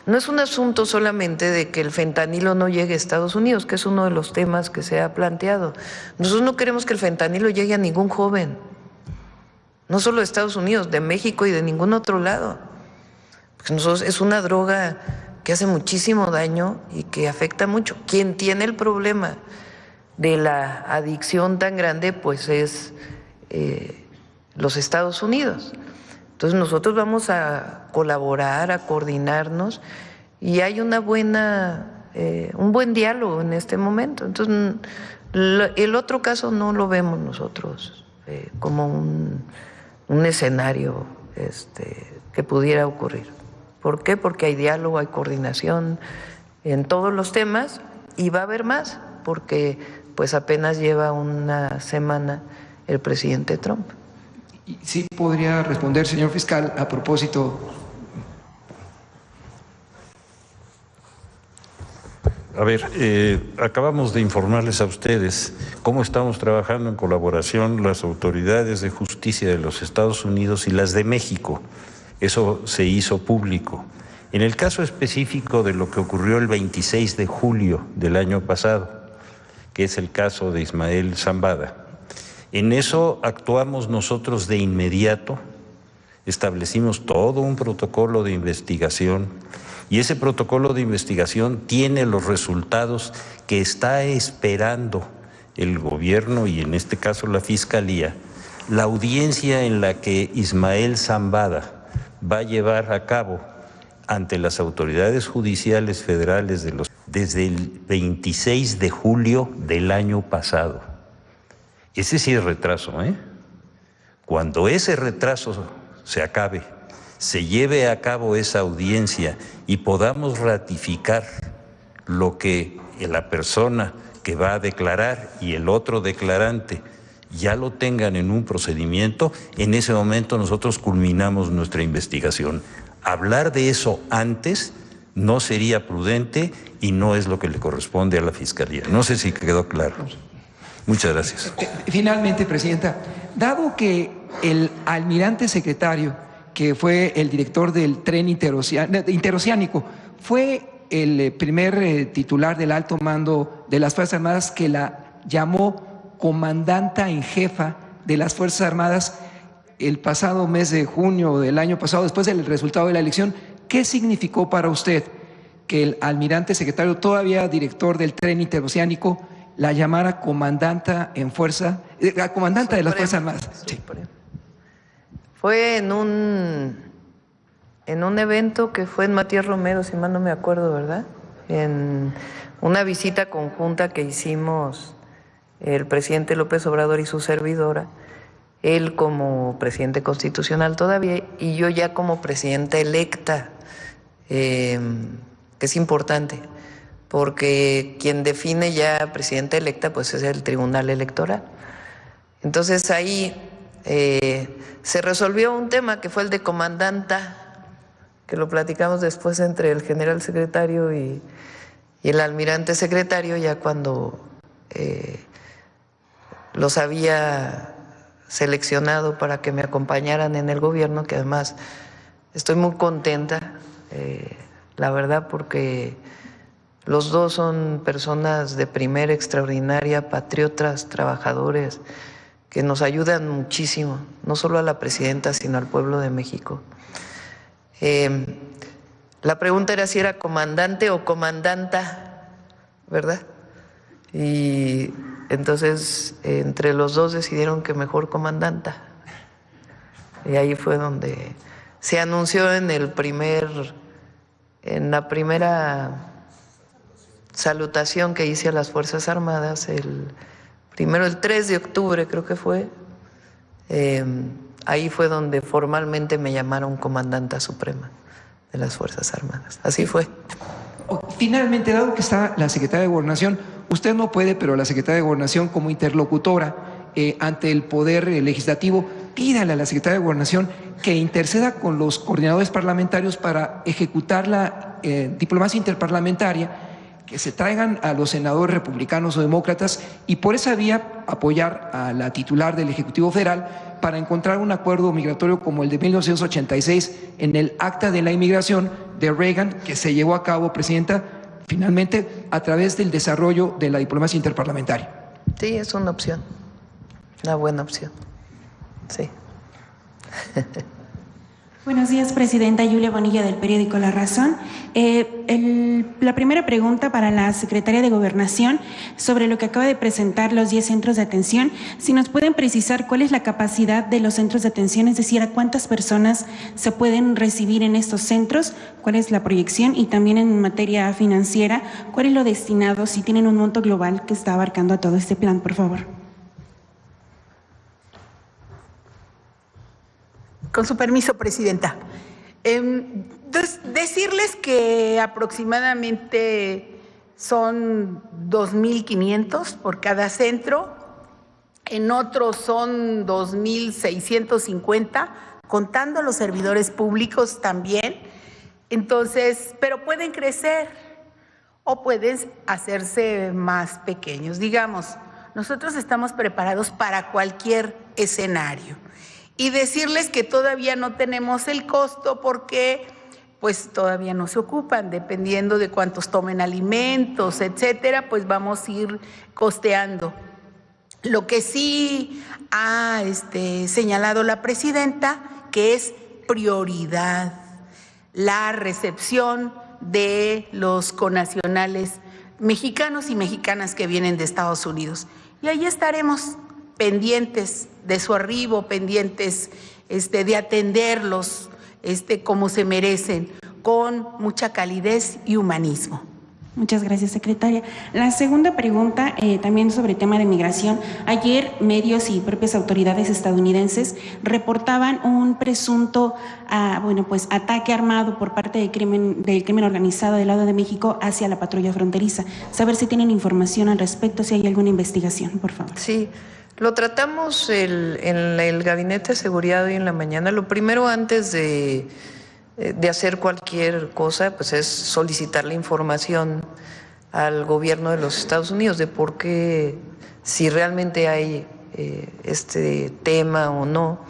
no es un asunto solamente de que el fentanilo no llegue a Estados Unidos, que es uno de los temas que se ha planteado. Nosotros no queremos que el fentanilo llegue a ningún joven, no solo de Estados Unidos, de México y de ningún otro lado. Porque nosotros, es una droga que hace muchísimo daño y que afecta mucho. Quien tiene el problema de la adicción tan grande, pues es los Estados Unidos. Entonces nosotros vamos a colaborar, a coordinarnos, y hay un buen diálogo en este momento. Entonces el otro caso no lo vemos nosotros como un escenario que pudiera ocurrir. ¿Por qué? Porque hay diálogo, hay coordinación en todos los temas, y va a haber más, porque pues apenas lleva una semana el presidente Trump. Y sí podría responder, señor fiscal, a propósito. A ver, acabamos de informarles a ustedes cómo estamos trabajando en colaboración las autoridades de justicia de los Estados Unidos y las de México. Eso se hizo público. En el caso específico de lo que ocurrió el 26 de julio del año pasado, que es el caso de Ismael Zambada, en eso actuamos nosotros de inmediato, establecimos todo un protocolo de investigación, y ese protocolo de investigación tiene los resultados que está esperando el gobierno y en este caso la Fiscalía, la audiencia en la que Ismael Zambada va a llevar a cabo ante las autoridades judiciales federales desde el 26 de julio del año pasado. Ese sí es retraso, ¿eh? Cuando ese retraso se acabe, se lleve a cabo esa audiencia y podamos ratificar lo que la persona que va a declarar y el otro declarante ya lo tengan en un procedimiento, en ese momento nosotros culminamos nuestra investigación. Hablar de eso antes no sería prudente y no es lo que le corresponde a la Fiscalía. No sé si quedó claro. Muchas gracias. Finalmente, Presidenta, dado que el almirante secretario, que fue el director del tren interoceánico, fue el primer titular del alto mando de las Fuerzas Armadas que la llamó comandanta en jefa de las Fuerzas Armadas el pasado mes de junio del año pasado, después del resultado de la elección, ¿qué significó para usted que el almirante secretario, todavía director del tren interoceánico, la llamara comandanta en comandanta de las Fuerzas Armadas? Sí. Fue en un evento que fue en Matías Romero, si mal no me acuerdo, ¿verdad? En una visita conjunta que hicimos el presidente López Obrador y su servidora, él como presidente constitucional todavía y yo ya como presidenta electa, que es importante, porque quien define ya presidenta electa pues es el Tribunal Electoral. Entonces ahí se resolvió un tema que fue el de comandanta, que lo platicamos después entre el general secretario y el almirante secretario, ya cuando los había seleccionado para que me acompañaran en el gobierno, que además estoy muy contenta, la verdad, porque los dos son personas de primera, extraordinaria, patriotas, trabajadores, que nos ayudan muchísimo, no solo a la presidenta, sino al pueblo de México. La pregunta era si era comandante o comandanta, ¿verdad? Y entonces entre los dos decidieron que mejor comandanta. Y ahí fue donde se anunció en la primera salutación que hice a las Fuerzas Armadas, el 3 de octubre creo que fue. Ahí fue donde formalmente me llamaron comandanta suprema de las Fuerzas Armadas. Así fue. Finalmente, dado que está la secretaria de Gobernación, usted no puede, pero la secretaria de Gobernación como interlocutora ante el Poder Legislativo, pídale a la secretaria de Gobernación que interceda con los coordinadores parlamentarios para ejecutar la diplomacia interparlamentaria, que se traigan a los senadores republicanos o demócratas y por esa vía apoyar a la titular del Ejecutivo Federal para encontrar un acuerdo migratorio como el de 1986 en el Acta de la Inmigración de Reagan, que se llevó a cabo, Presidenta, finalmente a través del desarrollo de la diplomacia interparlamentaria. Sí, es una opción, una buena opción, sí. Buenos días, Presidenta. Yulia Bonilla, del periódico La Razón. La primera pregunta para la Secretaria de Gobernación sobre lo que acaba de presentar los 10 centros de atención. Si nos pueden precisar cuál es la capacidad de los centros de atención, es decir, a cuántas personas se pueden recibir en estos centros, cuál es la proyección y también en materia financiera, cuál es lo destinado, si tienen un monto global que está abarcando a todo este plan, por favor. Con su permiso, Presidenta. Decirles que aproximadamente son 2.500 por cada centro, en otros son 2.650, contando los servidores públicos también. Entonces, pero pueden crecer o pueden hacerse más pequeños. Digamos, nosotros estamos preparados para cualquier escenario. Y decirles que todavía no tenemos el costo porque pues todavía no se ocupan, dependiendo de cuántos tomen alimentos, etcétera, pues vamos a ir costeando. Lo que sí ha señalado la presidenta, que es prioridad la recepción de los connacionales mexicanos y mexicanas que vienen de Estados Unidos. Y ahí estaremos pendientes de su arribo, pendientes de atenderlos como se merecen, con mucha calidez y humanismo. Muchas gracias, secretaria. La segunda pregunta, también sobre tema de migración. Ayer medios y propias autoridades estadounidenses reportaban un presunto ataque armado por parte del crimen organizado del lado de México hacia la patrulla fronteriza. Saber si tienen información al respecto, si hay alguna investigación, por favor. Sí, Lo tratamos en el Gabinete de Seguridad hoy en la mañana. Lo primero, antes de hacer cualquier cosa, pues es solicitar la información al gobierno de los Estados Unidos de por qué, si realmente hay este tema o no.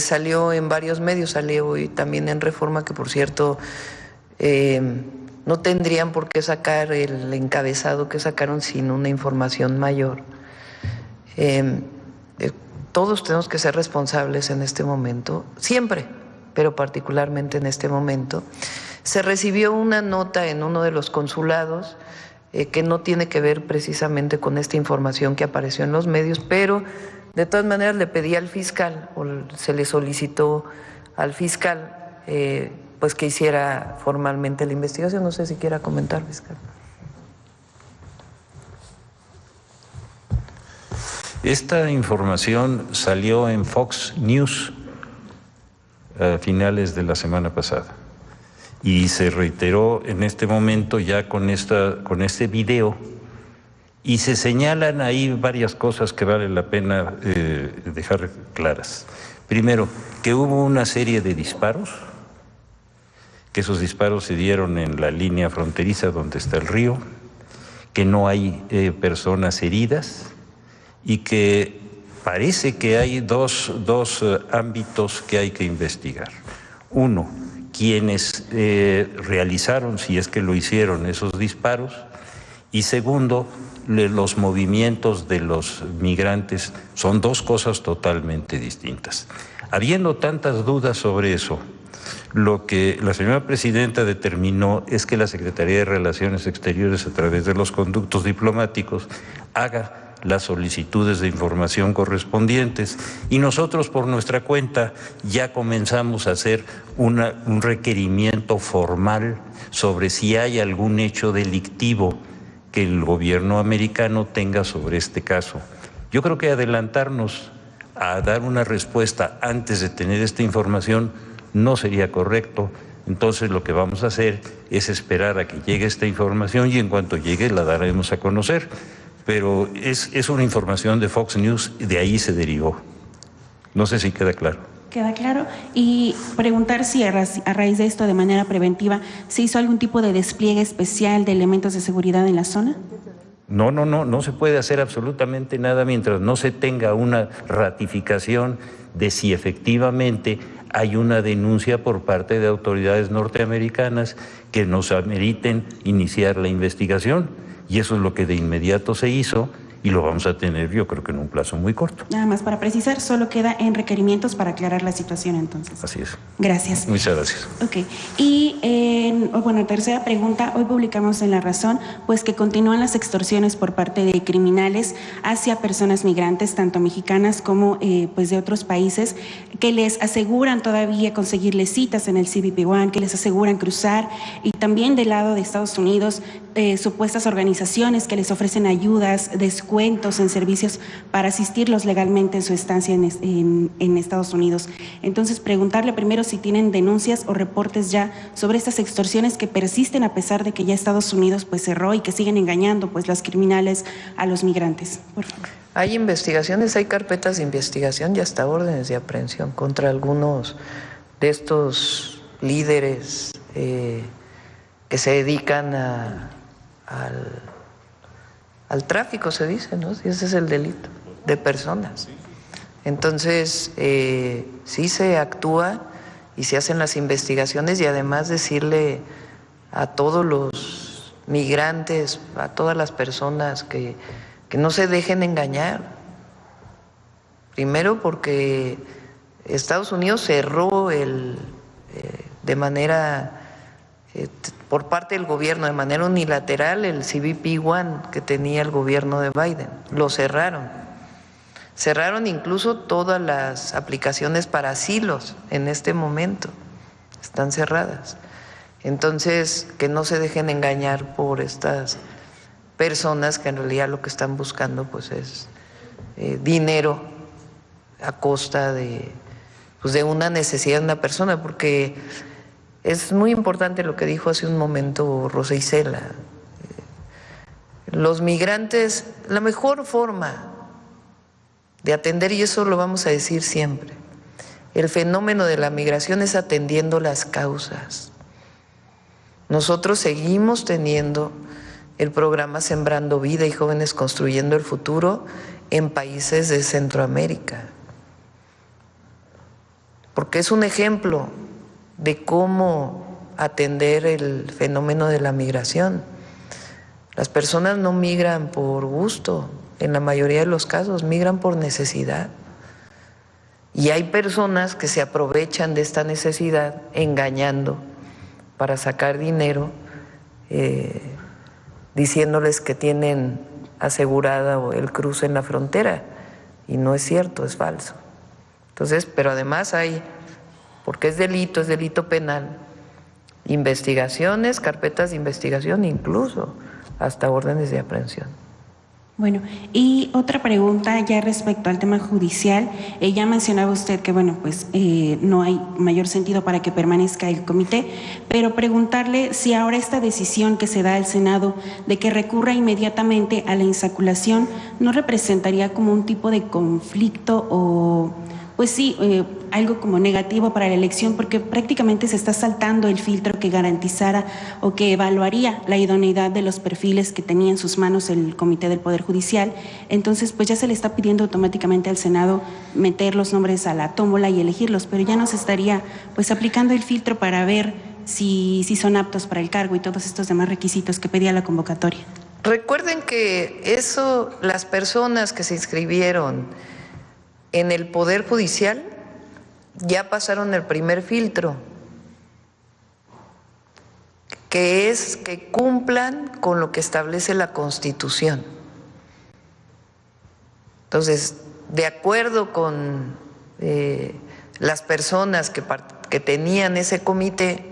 Salió en varios medios, salió hoy también en Reforma, que por cierto no tendrían por qué sacar el encabezado que sacaron sin una información mayor. Todos tenemos que ser responsables en este momento, siempre, pero particularmente en este momento. Se recibió una nota en uno de los consulados que no tiene que ver precisamente con esta información que apareció en los medios, pero de todas maneras le pedí al fiscal, o se le solicitó al fiscal, pues que hiciera formalmente la investigación. No sé si quiera comentar, fiscal. Esta información salió en Fox News a finales de la semana pasada y se reiteró en este momento ya con este video, y se señalan ahí varias cosas que vale la pena dejar claras. Primero, que hubo una serie de disparos, que esos disparos se dieron en la línea fronteriza donde está el río, que no hay personas heridas, y que parece que hay dos ámbitos que hay que investigar. Uno, quienes realizaron, si es que lo hicieron, esos disparos, y segundo, los movimientos de los migrantes. Son dos cosas totalmente distintas. Habiendo tantas dudas sobre eso, lo que la señora presidenta determinó es que la Secretaría de Relaciones Exteriores, a través de los conductos diplomáticos, haga las solicitudes de información correspondientes, y nosotros por nuestra cuenta ya comenzamos a hacer un requerimiento formal sobre si hay algún hecho delictivo que el gobierno americano tenga sobre este caso. Yo creo que adelantarnos a dar una respuesta antes de tener esta información no sería correcto. Entonces lo que vamos a hacer es esperar a que llegue esta información, y en cuanto llegue la daremos a conocer. Pero es una información de Fox News y de ahí se derivó. No sé si queda claro. Queda claro. Y preguntar si a raíz de esto, de manera preventiva, ¿se hizo algún tipo de despliegue especial de elementos de seguridad en la zona? No se puede hacer absolutamente nada mientras no se tenga una ratificación de si efectivamente hay una denuncia por parte de autoridades norteamericanas que nos ameriten iniciar la investigación. Y eso es lo que de inmediato se hizo, y lo vamos a tener, yo creo que en un plazo muy corto. Nada más para precisar, solo queda en requerimientos para aclarar la situación entonces. Así es. Gracias. Muchas gracias. Ok. Y tercera pregunta. Hoy publicamos en La Razón pues que continúan las extorsiones por parte de criminales hacia personas migrantes, tanto mexicanas como pues de otros países, que les aseguran todavía conseguirles citas en el CBP One, que les aseguran cruzar, y también del lado de Estados Unidos, supuestas organizaciones que les ofrecen ayudas, descuentos en servicios para asistirlos legalmente en su estancia en Estados Unidos. Entonces, preguntarle primero si tienen denuncias o reportes ya sobre estas extorsiones que persisten a pesar de que ya Estados Unidos pues cerró, y que siguen engañando pues las criminales a los migrantes. Por favor. Hay investigaciones, hay carpetas de investigación y hasta órdenes de aprehensión contra algunos de estos líderes que se dedican al tráfico, se dice, ¿no? Ese es el delito de personas. Entonces, sí se actúa y se hacen las investigaciones, y además decirle a todos los migrantes, a todas las personas que no se dejen engañar. Primero porque Estados Unidos cerró de manera por parte del gobierno, de manera unilateral, el CBP One que tenía el gobierno de Biden. Lo cerraron. Cerraron incluso todas las aplicaciones para asilos en este momento. Están cerradas. Entonces, que no se dejen engañar por estas personas que en realidad lo que están buscando pues es dinero a costa de una necesidad de una persona, porque es muy importante lo que dijo hace un momento Rosa Isela. Los migrantes, la mejor forma de atender, y eso lo vamos a decir siempre, el fenómeno de la migración es atendiendo las causas. Nosotros seguimos teniendo el programa Sembrando Vida y Jóvenes Construyendo el Futuro en países de Centroamérica, porque es un ejemplo de cómo atender el fenómeno de la migración. Las personas no migran por gusto, en la mayoría de los casos migran por necesidad. Y hay personas que se aprovechan de esta necesidad engañando para sacar dinero, diciéndoles que tienen asegurada el cruce en la frontera, y no es cierto, es falso. Entonces, pero además hay, porque es delito penal, investigaciones, carpetas de investigación, incluso hasta órdenes de aprehensión. Bueno, y otra pregunta ya respecto al tema judicial. Ya mencionaba usted que, bueno, pues no hay mayor sentido para que permanezca el comité, pero preguntarle si ahora esta decisión que se da al Senado de que recurra inmediatamente a la insaculación no representaría como un tipo de conflicto o, pues sí, algo como negativo para la elección, porque prácticamente se está saltando el filtro que garantizara o que evaluaría la idoneidad de los perfiles que tenía en sus manos el Comité del Poder Judicial. Entonces, pues ya se le está pidiendo automáticamente al Senado meter los nombres a la tómbola y elegirlos, pero ya no se estaría pues aplicando el filtro para ver si son aptos para el cargo y todos estos demás requisitos que pedía la convocatoria. Recuerden que eso, las personas que se inscribieron en el Poder Judicial ya pasaron el primer filtro, que es que cumplan con lo que establece la Constitución. Entonces, de acuerdo con las personas que tenían ese comité,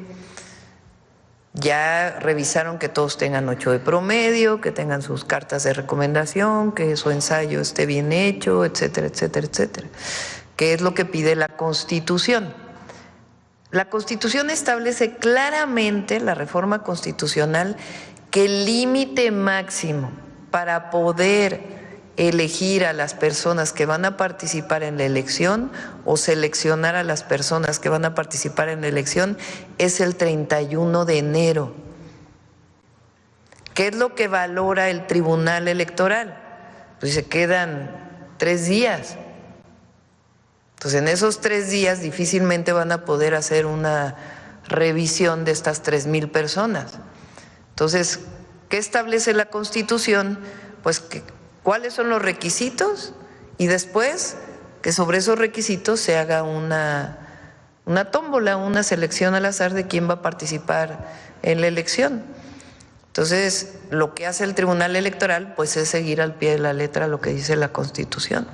ya revisaron que todos tengan 8 de promedio, que tengan sus cartas de recomendación, que su ensayo esté bien hecho, etcétera, etcétera, etcétera. ¿Qué es lo que pide la Constitución? La Constitución establece claramente, la reforma constitucional, que el límite máximo para poder elegir a las personas que van a participar en la elección o seleccionar a las personas que van a participar en la elección es el 31 de enero. ¿Qué es lo que valora el Tribunal Electoral? Pues se quedan 3 días. Entonces, en esos 3 días difícilmente van a poder hacer una revisión de estas 3,000 personas. Entonces, ¿qué establece la Constitución? Pues que ¿cuáles son los requisitos? Y después que sobre esos requisitos se haga una tómbola, una selección al azar de quién va a participar en la elección. Entonces, lo que hace el Tribunal Electoral pues es seguir al pie de la letra lo que dice la Constitución.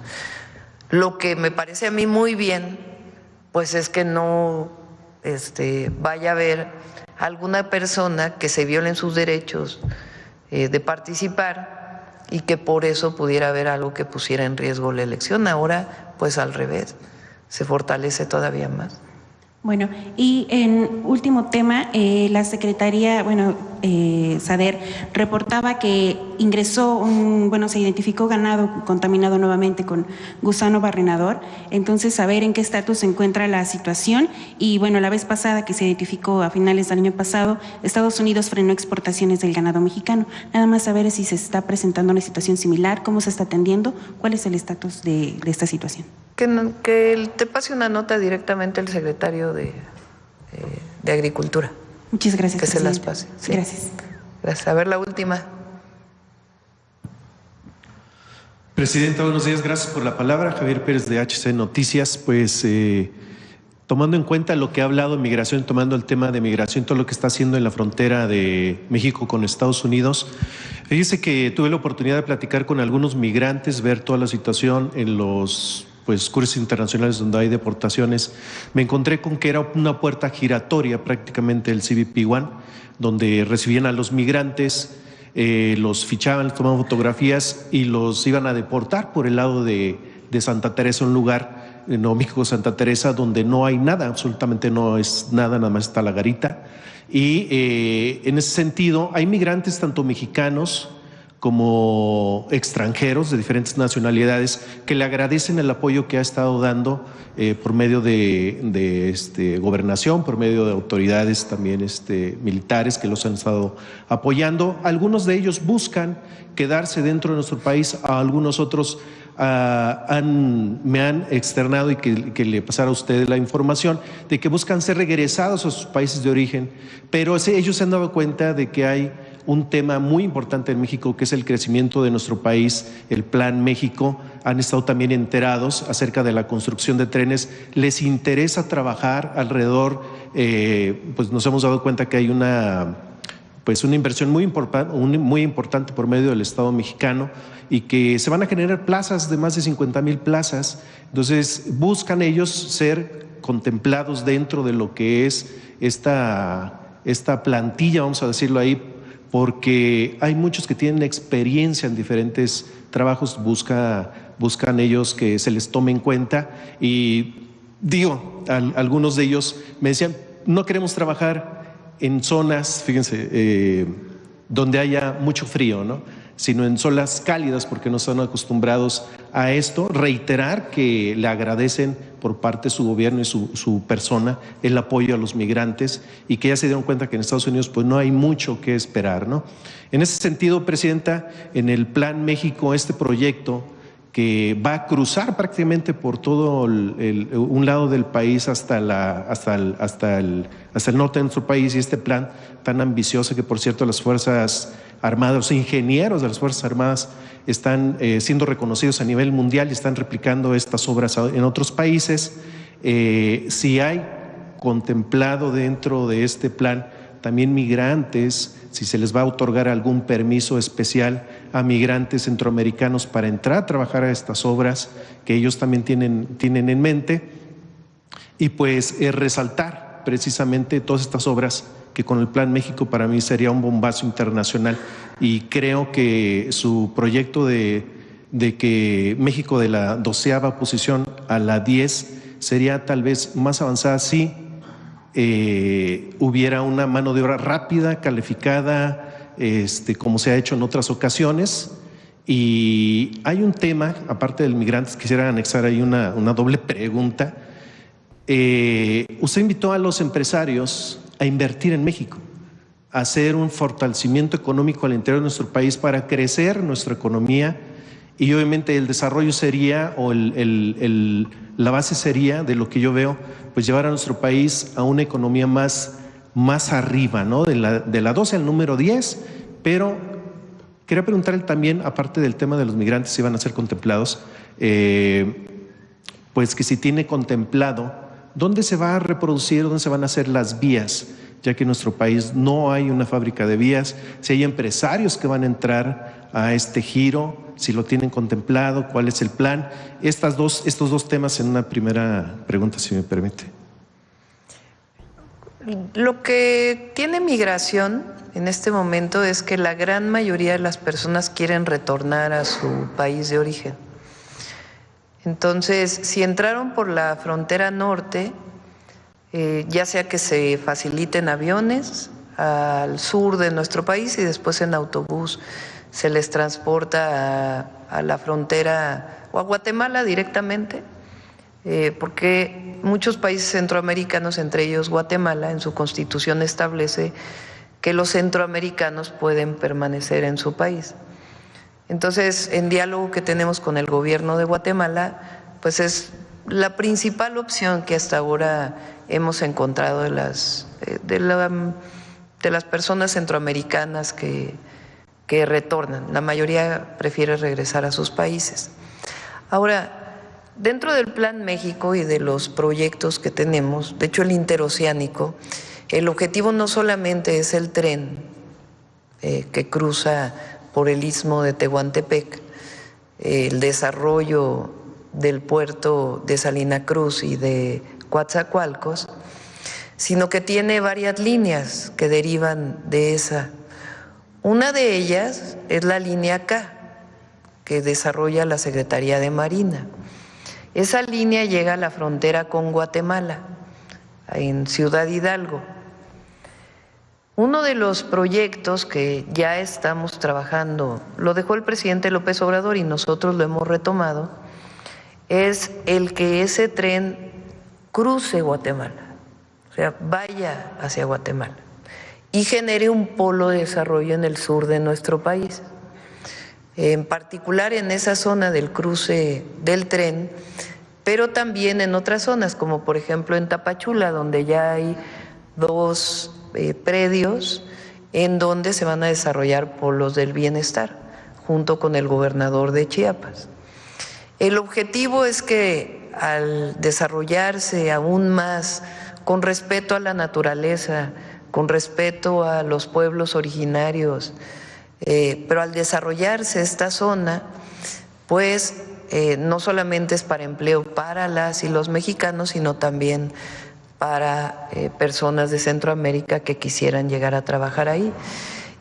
Lo que me parece a mí muy bien pues es que no vaya a haber alguna persona que se violen sus derechos de participar y que por eso pudiera haber algo que pusiera en riesgo la elección. Ahora, pues al revés, se fortalece todavía más. Bueno, y en último tema, la Secretaría, SADER, reportaba que ingresó se identificó ganado contaminado nuevamente con gusano barrenador. Entonces, saber en qué estatus se encuentra la situación. Y la vez pasada que se identificó a finales del año pasado, Estados Unidos frenó exportaciones del ganado mexicano. Nada más saber si se está presentando una situación similar, cómo se está atendiendo, cuál es el estatus de esta situación. Que te pase una nota directamente al secretario de Agricultura. Muchas gracias. Que se las pase. Sí. Gracias. Gracias. A ver, la última. Presidenta, buenos días. Gracias por la palabra. Javier Pérez de HC Noticias. Pues tomando en cuenta lo que ha hablado de migración, tomando el tema de migración, todo lo que está haciendo en la frontera de México con Estados Unidos, fíjese que tuve la oportunidad de platicar con algunos migrantes, ver toda la situación en los cruces internacionales donde hay deportaciones. Me encontré con que era una puerta giratoria prácticamente el CBP-1, donde recibían a los migrantes, los fichaban, les tomaban fotografías y los iban a deportar por el lado de Santa Teresa, un lugar, México Santa Teresa, donde no hay nada, absolutamente no es nada, nada más está la garita. Y en ese sentido hay migrantes tanto mexicanos como extranjeros de diferentes nacionalidades que le agradecen el apoyo que ha estado dando por medio de gobernación, por medio de autoridades también militares que los han estado apoyando. Algunos de ellos buscan quedarse dentro de nuestro país, a algunos otros me han externado y que le pasara a usted la información de que buscan ser regresados a sus países de origen, pero ellos se han dado cuenta de que hay un tema muy importante en México, que es el crecimiento de nuestro país, el Plan México. Han estado también enterados acerca de la construcción de trenes. Les interesa trabajar alrededor, pues nos hemos dado cuenta que hay una inversión muy importante por medio del Estado mexicano y que se van a generar plazas de más de 50,000 plazas. Entonces buscan ellos ser contemplados dentro de lo que es esta plantilla, vamos a decirlo ahí, porque hay muchos que tienen experiencia en diferentes trabajos, buscan ellos que se les tome en cuenta. Y algunos de ellos me decían, no queremos trabajar en zonas, fíjense, donde haya mucho frío, ¿no?, sino en zonas cálidas, porque no están acostumbrados a esto. Reiterar que le agradecen por parte de su gobierno y su persona el apoyo a los migrantes y que ya se dieron cuenta que en Estados Unidos pues no hay mucho que esperar, ¿no? En ese sentido, Presidenta, en el Plan México, este proyecto que va a cruzar prácticamente por todo un lado del país hasta el norte de nuestro país, y este plan tan ambicioso que, por cierto, las Fuerzas Armadas, los ingenieros de las Fuerzas Armadas están siendo reconocidos a nivel mundial y están replicando estas obras en otros países. Si hay contemplado dentro de este plan también migrantes, si se les va a otorgar algún permiso especial a migrantes centroamericanos para entrar a trabajar a estas obras que ellos también tienen en mente, y pues resaltar precisamente todas estas obras que con el Plan México para mí sería un bombazo internacional, y creo que su proyecto de que México de la 12ª posición a la 10 sería tal vez más avanzada si hubiera una mano de obra rápida, calificada, como se ha hecho en otras ocasiones. Y hay un tema, aparte del migrantes, quisiera anexar ahí una doble pregunta. Usted invitó a los empresarios a invertir en México, a hacer un fortalecimiento económico al interior de nuestro país para crecer nuestra economía, y obviamente el desarrollo sería, o la base sería, de lo que yo veo, pues llevar a nuestro país a una economía más arriba, ¿no? De la 12 al número 10, pero quería preguntarle también, aparte del tema de los migrantes, si van a ser contemplados, pues que si tiene contemplado dónde se va a reproducir, dónde se van a hacer las vías, ya que en nuestro país no hay una fábrica de vías, si hay empresarios que van a entrar a este giro, si lo tienen contemplado, cuál es el plan. Estos dos temas en una primera pregunta, si me permite. Lo que tiene migración en este momento es que la gran mayoría de las personas quieren retornar a su país de origen. Entonces, si entraron por la frontera norte, ya sea que se faciliten aviones al sur de nuestro país y después en autobús se les transporta a la frontera o a Guatemala directamente, porque muchos países centroamericanos, entre ellos Guatemala, en su constitución establece que los centroamericanos pueden permanecer en su país. Entonces, en diálogo que tenemos con el gobierno de Guatemala, pues es la principal opción que hasta ahora hemos encontrado de las personas centroamericanas que retornan. La mayoría prefiere regresar a sus países. Ahora, dentro del Plan México y de los proyectos que tenemos, de hecho el interoceánico, el objetivo no solamente es el tren que cruza por el istmo de Tehuantepec, el desarrollo del puerto de Salina Cruz y de Coatzacoalcos, sino que tiene varias líneas que derivan de esa. Una de ellas es la línea K, que desarrolla la Secretaría de Marina. Esa línea llega a la frontera con Guatemala, en Ciudad Hidalgo. Uno de los proyectos que ya estamos trabajando, lo dejó el presidente López Obrador y nosotros lo hemos retomado, es el que ese tren cruce Guatemala, o sea, vaya hacia Guatemala y genere un polo de desarrollo en el sur de nuestro país. En particular en esa zona del cruce del tren, pero también en otras zonas, como por ejemplo en Tapachula, donde ya hay 2 predios en donde se van a desarrollar polos del bienestar, junto con el gobernador de Chiapas. El objetivo es que al desarrollarse aún más con respeto a la naturaleza, con respeto a los pueblos originarios, pero al desarrollarse esta zona, pues no solamente es para empleo para las y los mexicanos, sino también para personas de Centroamérica que quisieran llegar a trabajar ahí.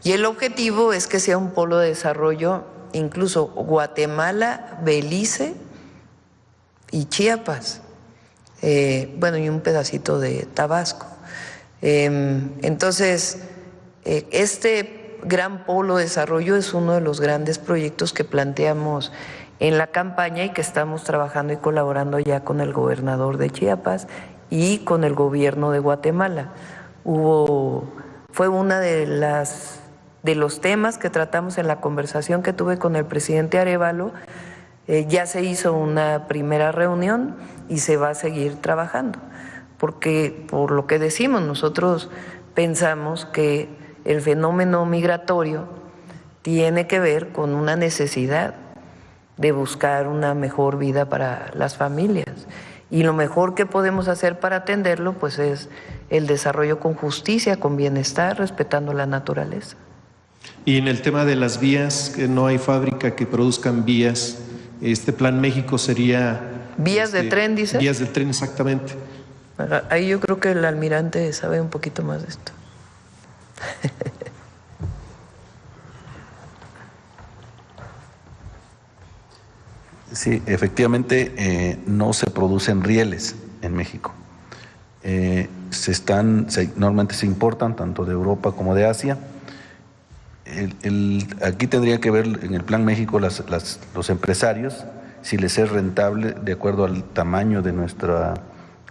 Y el objetivo es que sea un polo de desarrollo, incluso Guatemala, Belice y Chiapas, bueno, y un pedacito de Tabasco. Entonces, este gran polo de desarrollo es uno de los grandes proyectos que planteamos en la campaña y que estamos trabajando y colaborando ya con el gobernador de Chiapas y con el gobierno de Guatemala. Fue una de los temas que tratamos en la conversación que tuve con el presidente Arévalo. Ya se hizo una primera reunión y se va a seguir trabajando, porque por lo que decimos, nosotros pensamos que el fenómeno migratorio tiene que ver con una necesidad de buscar una mejor vida para las familias. Y lo mejor que podemos hacer para atenderlo, pues es el desarrollo con justicia, con bienestar, respetando la naturaleza. Y en el tema de las vías, que no hay fábrica que produzcan vías, este Plan México sería... ¿Vías de tren, dice? Vías de tren, exactamente. Ahí yo creo que el almirante sabe un poquito más de esto. Sí, efectivamente no se producen rieles en México. Normalmente se importan tanto de Europa como de Asia. Aquí tendría que ver en el Plan México los empresarios, si les es rentable, de acuerdo al tamaño de nuestra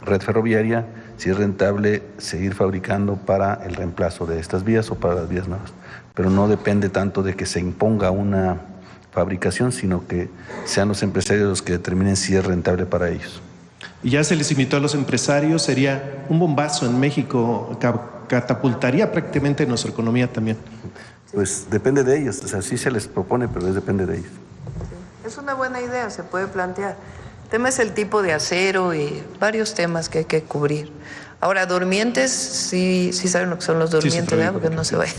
red ferroviaria, si es rentable seguir fabricando para el reemplazo de estas vías o para las vías nuevas. Pero no depende tanto de que se imponga una fabricación, sino que sean los empresarios los que determinen si es rentable para ellos. Y ya se les invitó a los empresarios, sería un bombazo en México, catapultaría prácticamente nuestra economía también. Pues depende de ellos, o sea, sí se les propone, pero depende de ellos. Es una buena idea, se puede plantear. El tema es el tipo de acero y varios temas que hay que cubrir. Ahora, durmientes, sí saben lo que son los durmientes, sí, ¿verdad? Porque no se vaya.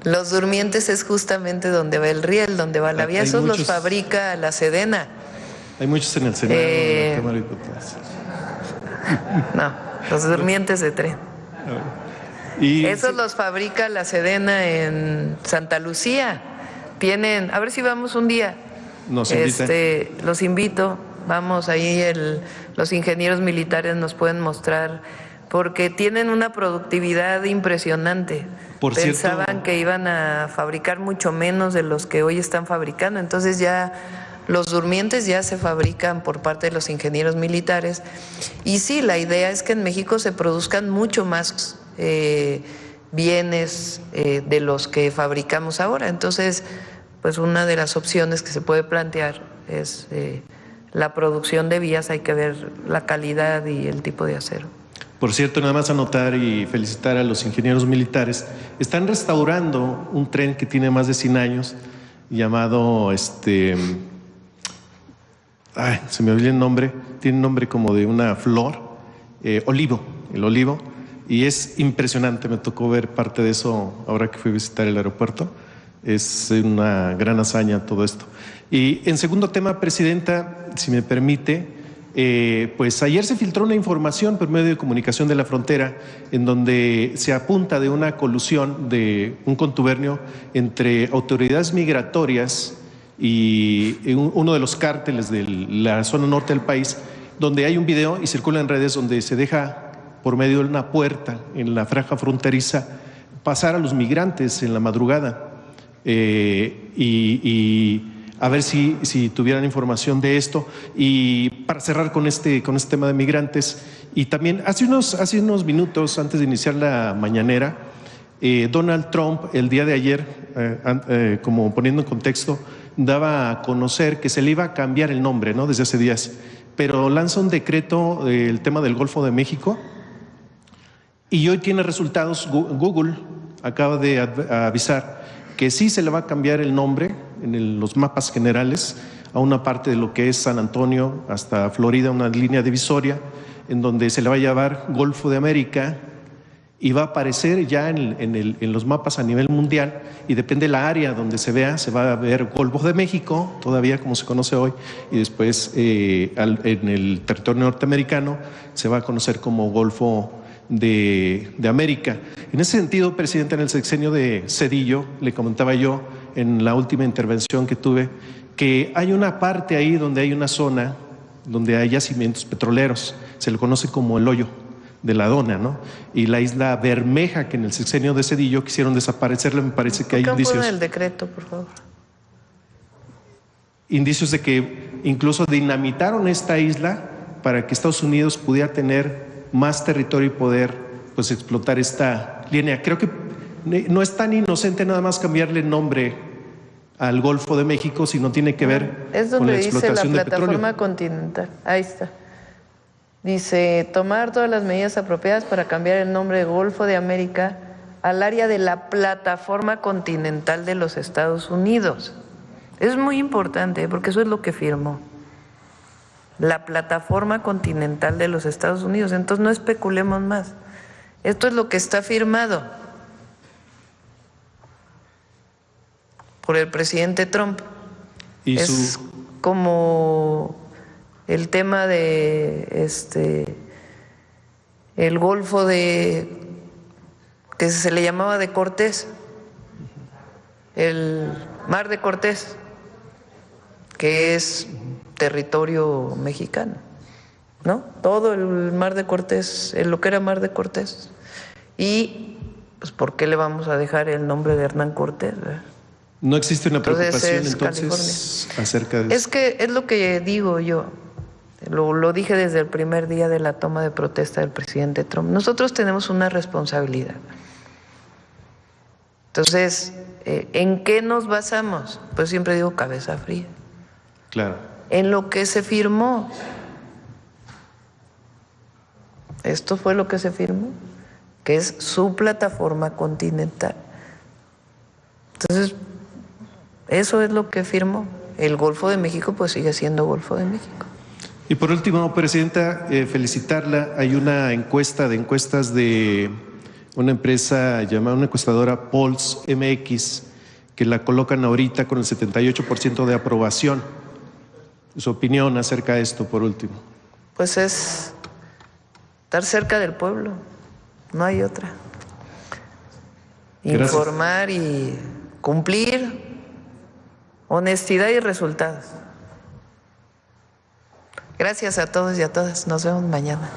Los durmientes es justamente donde va el riel, donde va la vía. Esos los fabrica la Sedena. Hay muchos en el Senado, en la Cámara de Diputados. No, los durmientes de tren. Y esos los fabrica la Sedena en Santa Lucía. Tienen, a ver si vamos un día. Nos invitan. Los invito, vamos ahí, los ingenieros militares nos pueden mostrar, porque tienen una productividad impresionante. Pensaban que iban a fabricar mucho menos de los que hoy están fabricando, entonces ya los durmientes ya se fabrican por parte de los ingenieros militares. Y sí, la idea es que en México se produzcan mucho más bienes de los que fabricamos ahora. Entonces, pues una de las opciones que se puede plantear es la producción de vías. Hay que ver la calidad y el tipo de acero. Por cierto, nada más anotar y felicitar a los ingenieros militares. Están restaurando un tren que tiene más de 100 años, llamado, se me olvidó el nombre, tiene un nombre como de una flor, el olivo, y es impresionante, me tocó ver parte de eso ahora que fui a visitar el aeropuerto. Es una gran hazaña todo esto. Y en segundo tema, Presidenta, si me permite, pues ayer se filtró una información por medio de comunicación de la frontera en donde se apunta de una colusión, de un contubernio entre autoridades migratorias y uno de los cárteles de la zona norte del país, donde hay un video y circula en redes donde se deja por medio de una puerta en la franja fronteriza, pasar a los migrantes en la madrugada y a ver si tuvieran información de esto. Y para cerrar con este tema de migrantes, y también hace unos minutos antes de iniciar la mañanera, Donald Trump el día de ayer, como poniendo en contexto, daba a conocer que se le iba a cambiar el nombre, ¿no? Desde hace días, pero lanza un decreto el tema del Golfo de México y hoy tiene resultados. Google acaba de avisar que sí se le va a cambiar el nombre en los mapas generales a una parte de lo que es San Antonio hasta Florida, una línea divisoria en donde se le va a llamar Golfo de América y va a aparecer ya en los mapas a nivel mundial, y depende de la área donde se vea, se va a ver Golfo de México, todavía como se conoce hoy, y después en el territorio norteamericano se va a conocer como Golfo de América. En ese sentido, presidente, en el sexenio de Zedillo, le comentaba yo en la última intervención que tuve, que hay una parte ahí donde hay una zona donde hay yacimientos petroleros, se le conoce como el hoyo de la Dona, ¿no? Y la isla Bermeja, que en el sexenio de Zedillo quisieron desaparecerla. Me parece que hay indicios. El decreto, por favor. Indicios de que incluso dinamitaron esta isla para que Estados Unidos pudiera tener más territorio y poder, pues, explotar esta línea. Creo que no es tan inocente nada más cambiarle nombre al Golfo de México, sino tiene que ver es donde con la dice explotación la de petróleo. plataforma continental. Ahí está. Dice, tomar todas las medidas apropiadas para cambiar el nombre de Golfo de América al área de la plataforma continental de los Estados Unidos. Es muy importante porque eso es lo que firmó. La plataforma continental de los Estados Unidos. Entonces no especulemos más. Esto es lo que está firmado por el presidente Trump. Y es como el tema de el Golfo de que se le llamaba de Cortés, el Mar de Cortés, que es territorio mexicano, ¿no? Todo el Mar de Cortés, lo que era Mar de Cortés. Y pues ¿por qué le vamos a dejar el nombre de Hernán Cortés, ¿verdad? ¿No existe una preocupación entonces California. acerca de eso? Es que es lo que digo yo, lo dije desde el primer día de la toma de protesta del presidente Trump. Nosotros tenemos una responsabilidad. Entonces, ¿en qué nos basamos? Pues siempre digo cabeza fría. Claro. En lo que se firmó. Esto fue lo que se firmó, que es su plataforma continental. Entonces, eso es lo que firmó. El Golfo de México pues sigue siendo Golfo de México. Y por último, presidenta, felicitarla. Hay una encuestas de una empresa llamada, una encuestadora Pulse MX, que la colocan ahorita con el 78% de aprobación. Su opinión acerca de esto, por último. Pues es estar cerca del pueblo, no hay otra. Gracias. Informar y cumplir, honestidad y resultados. Gracias a todos y a todas. Nos vemos mañana.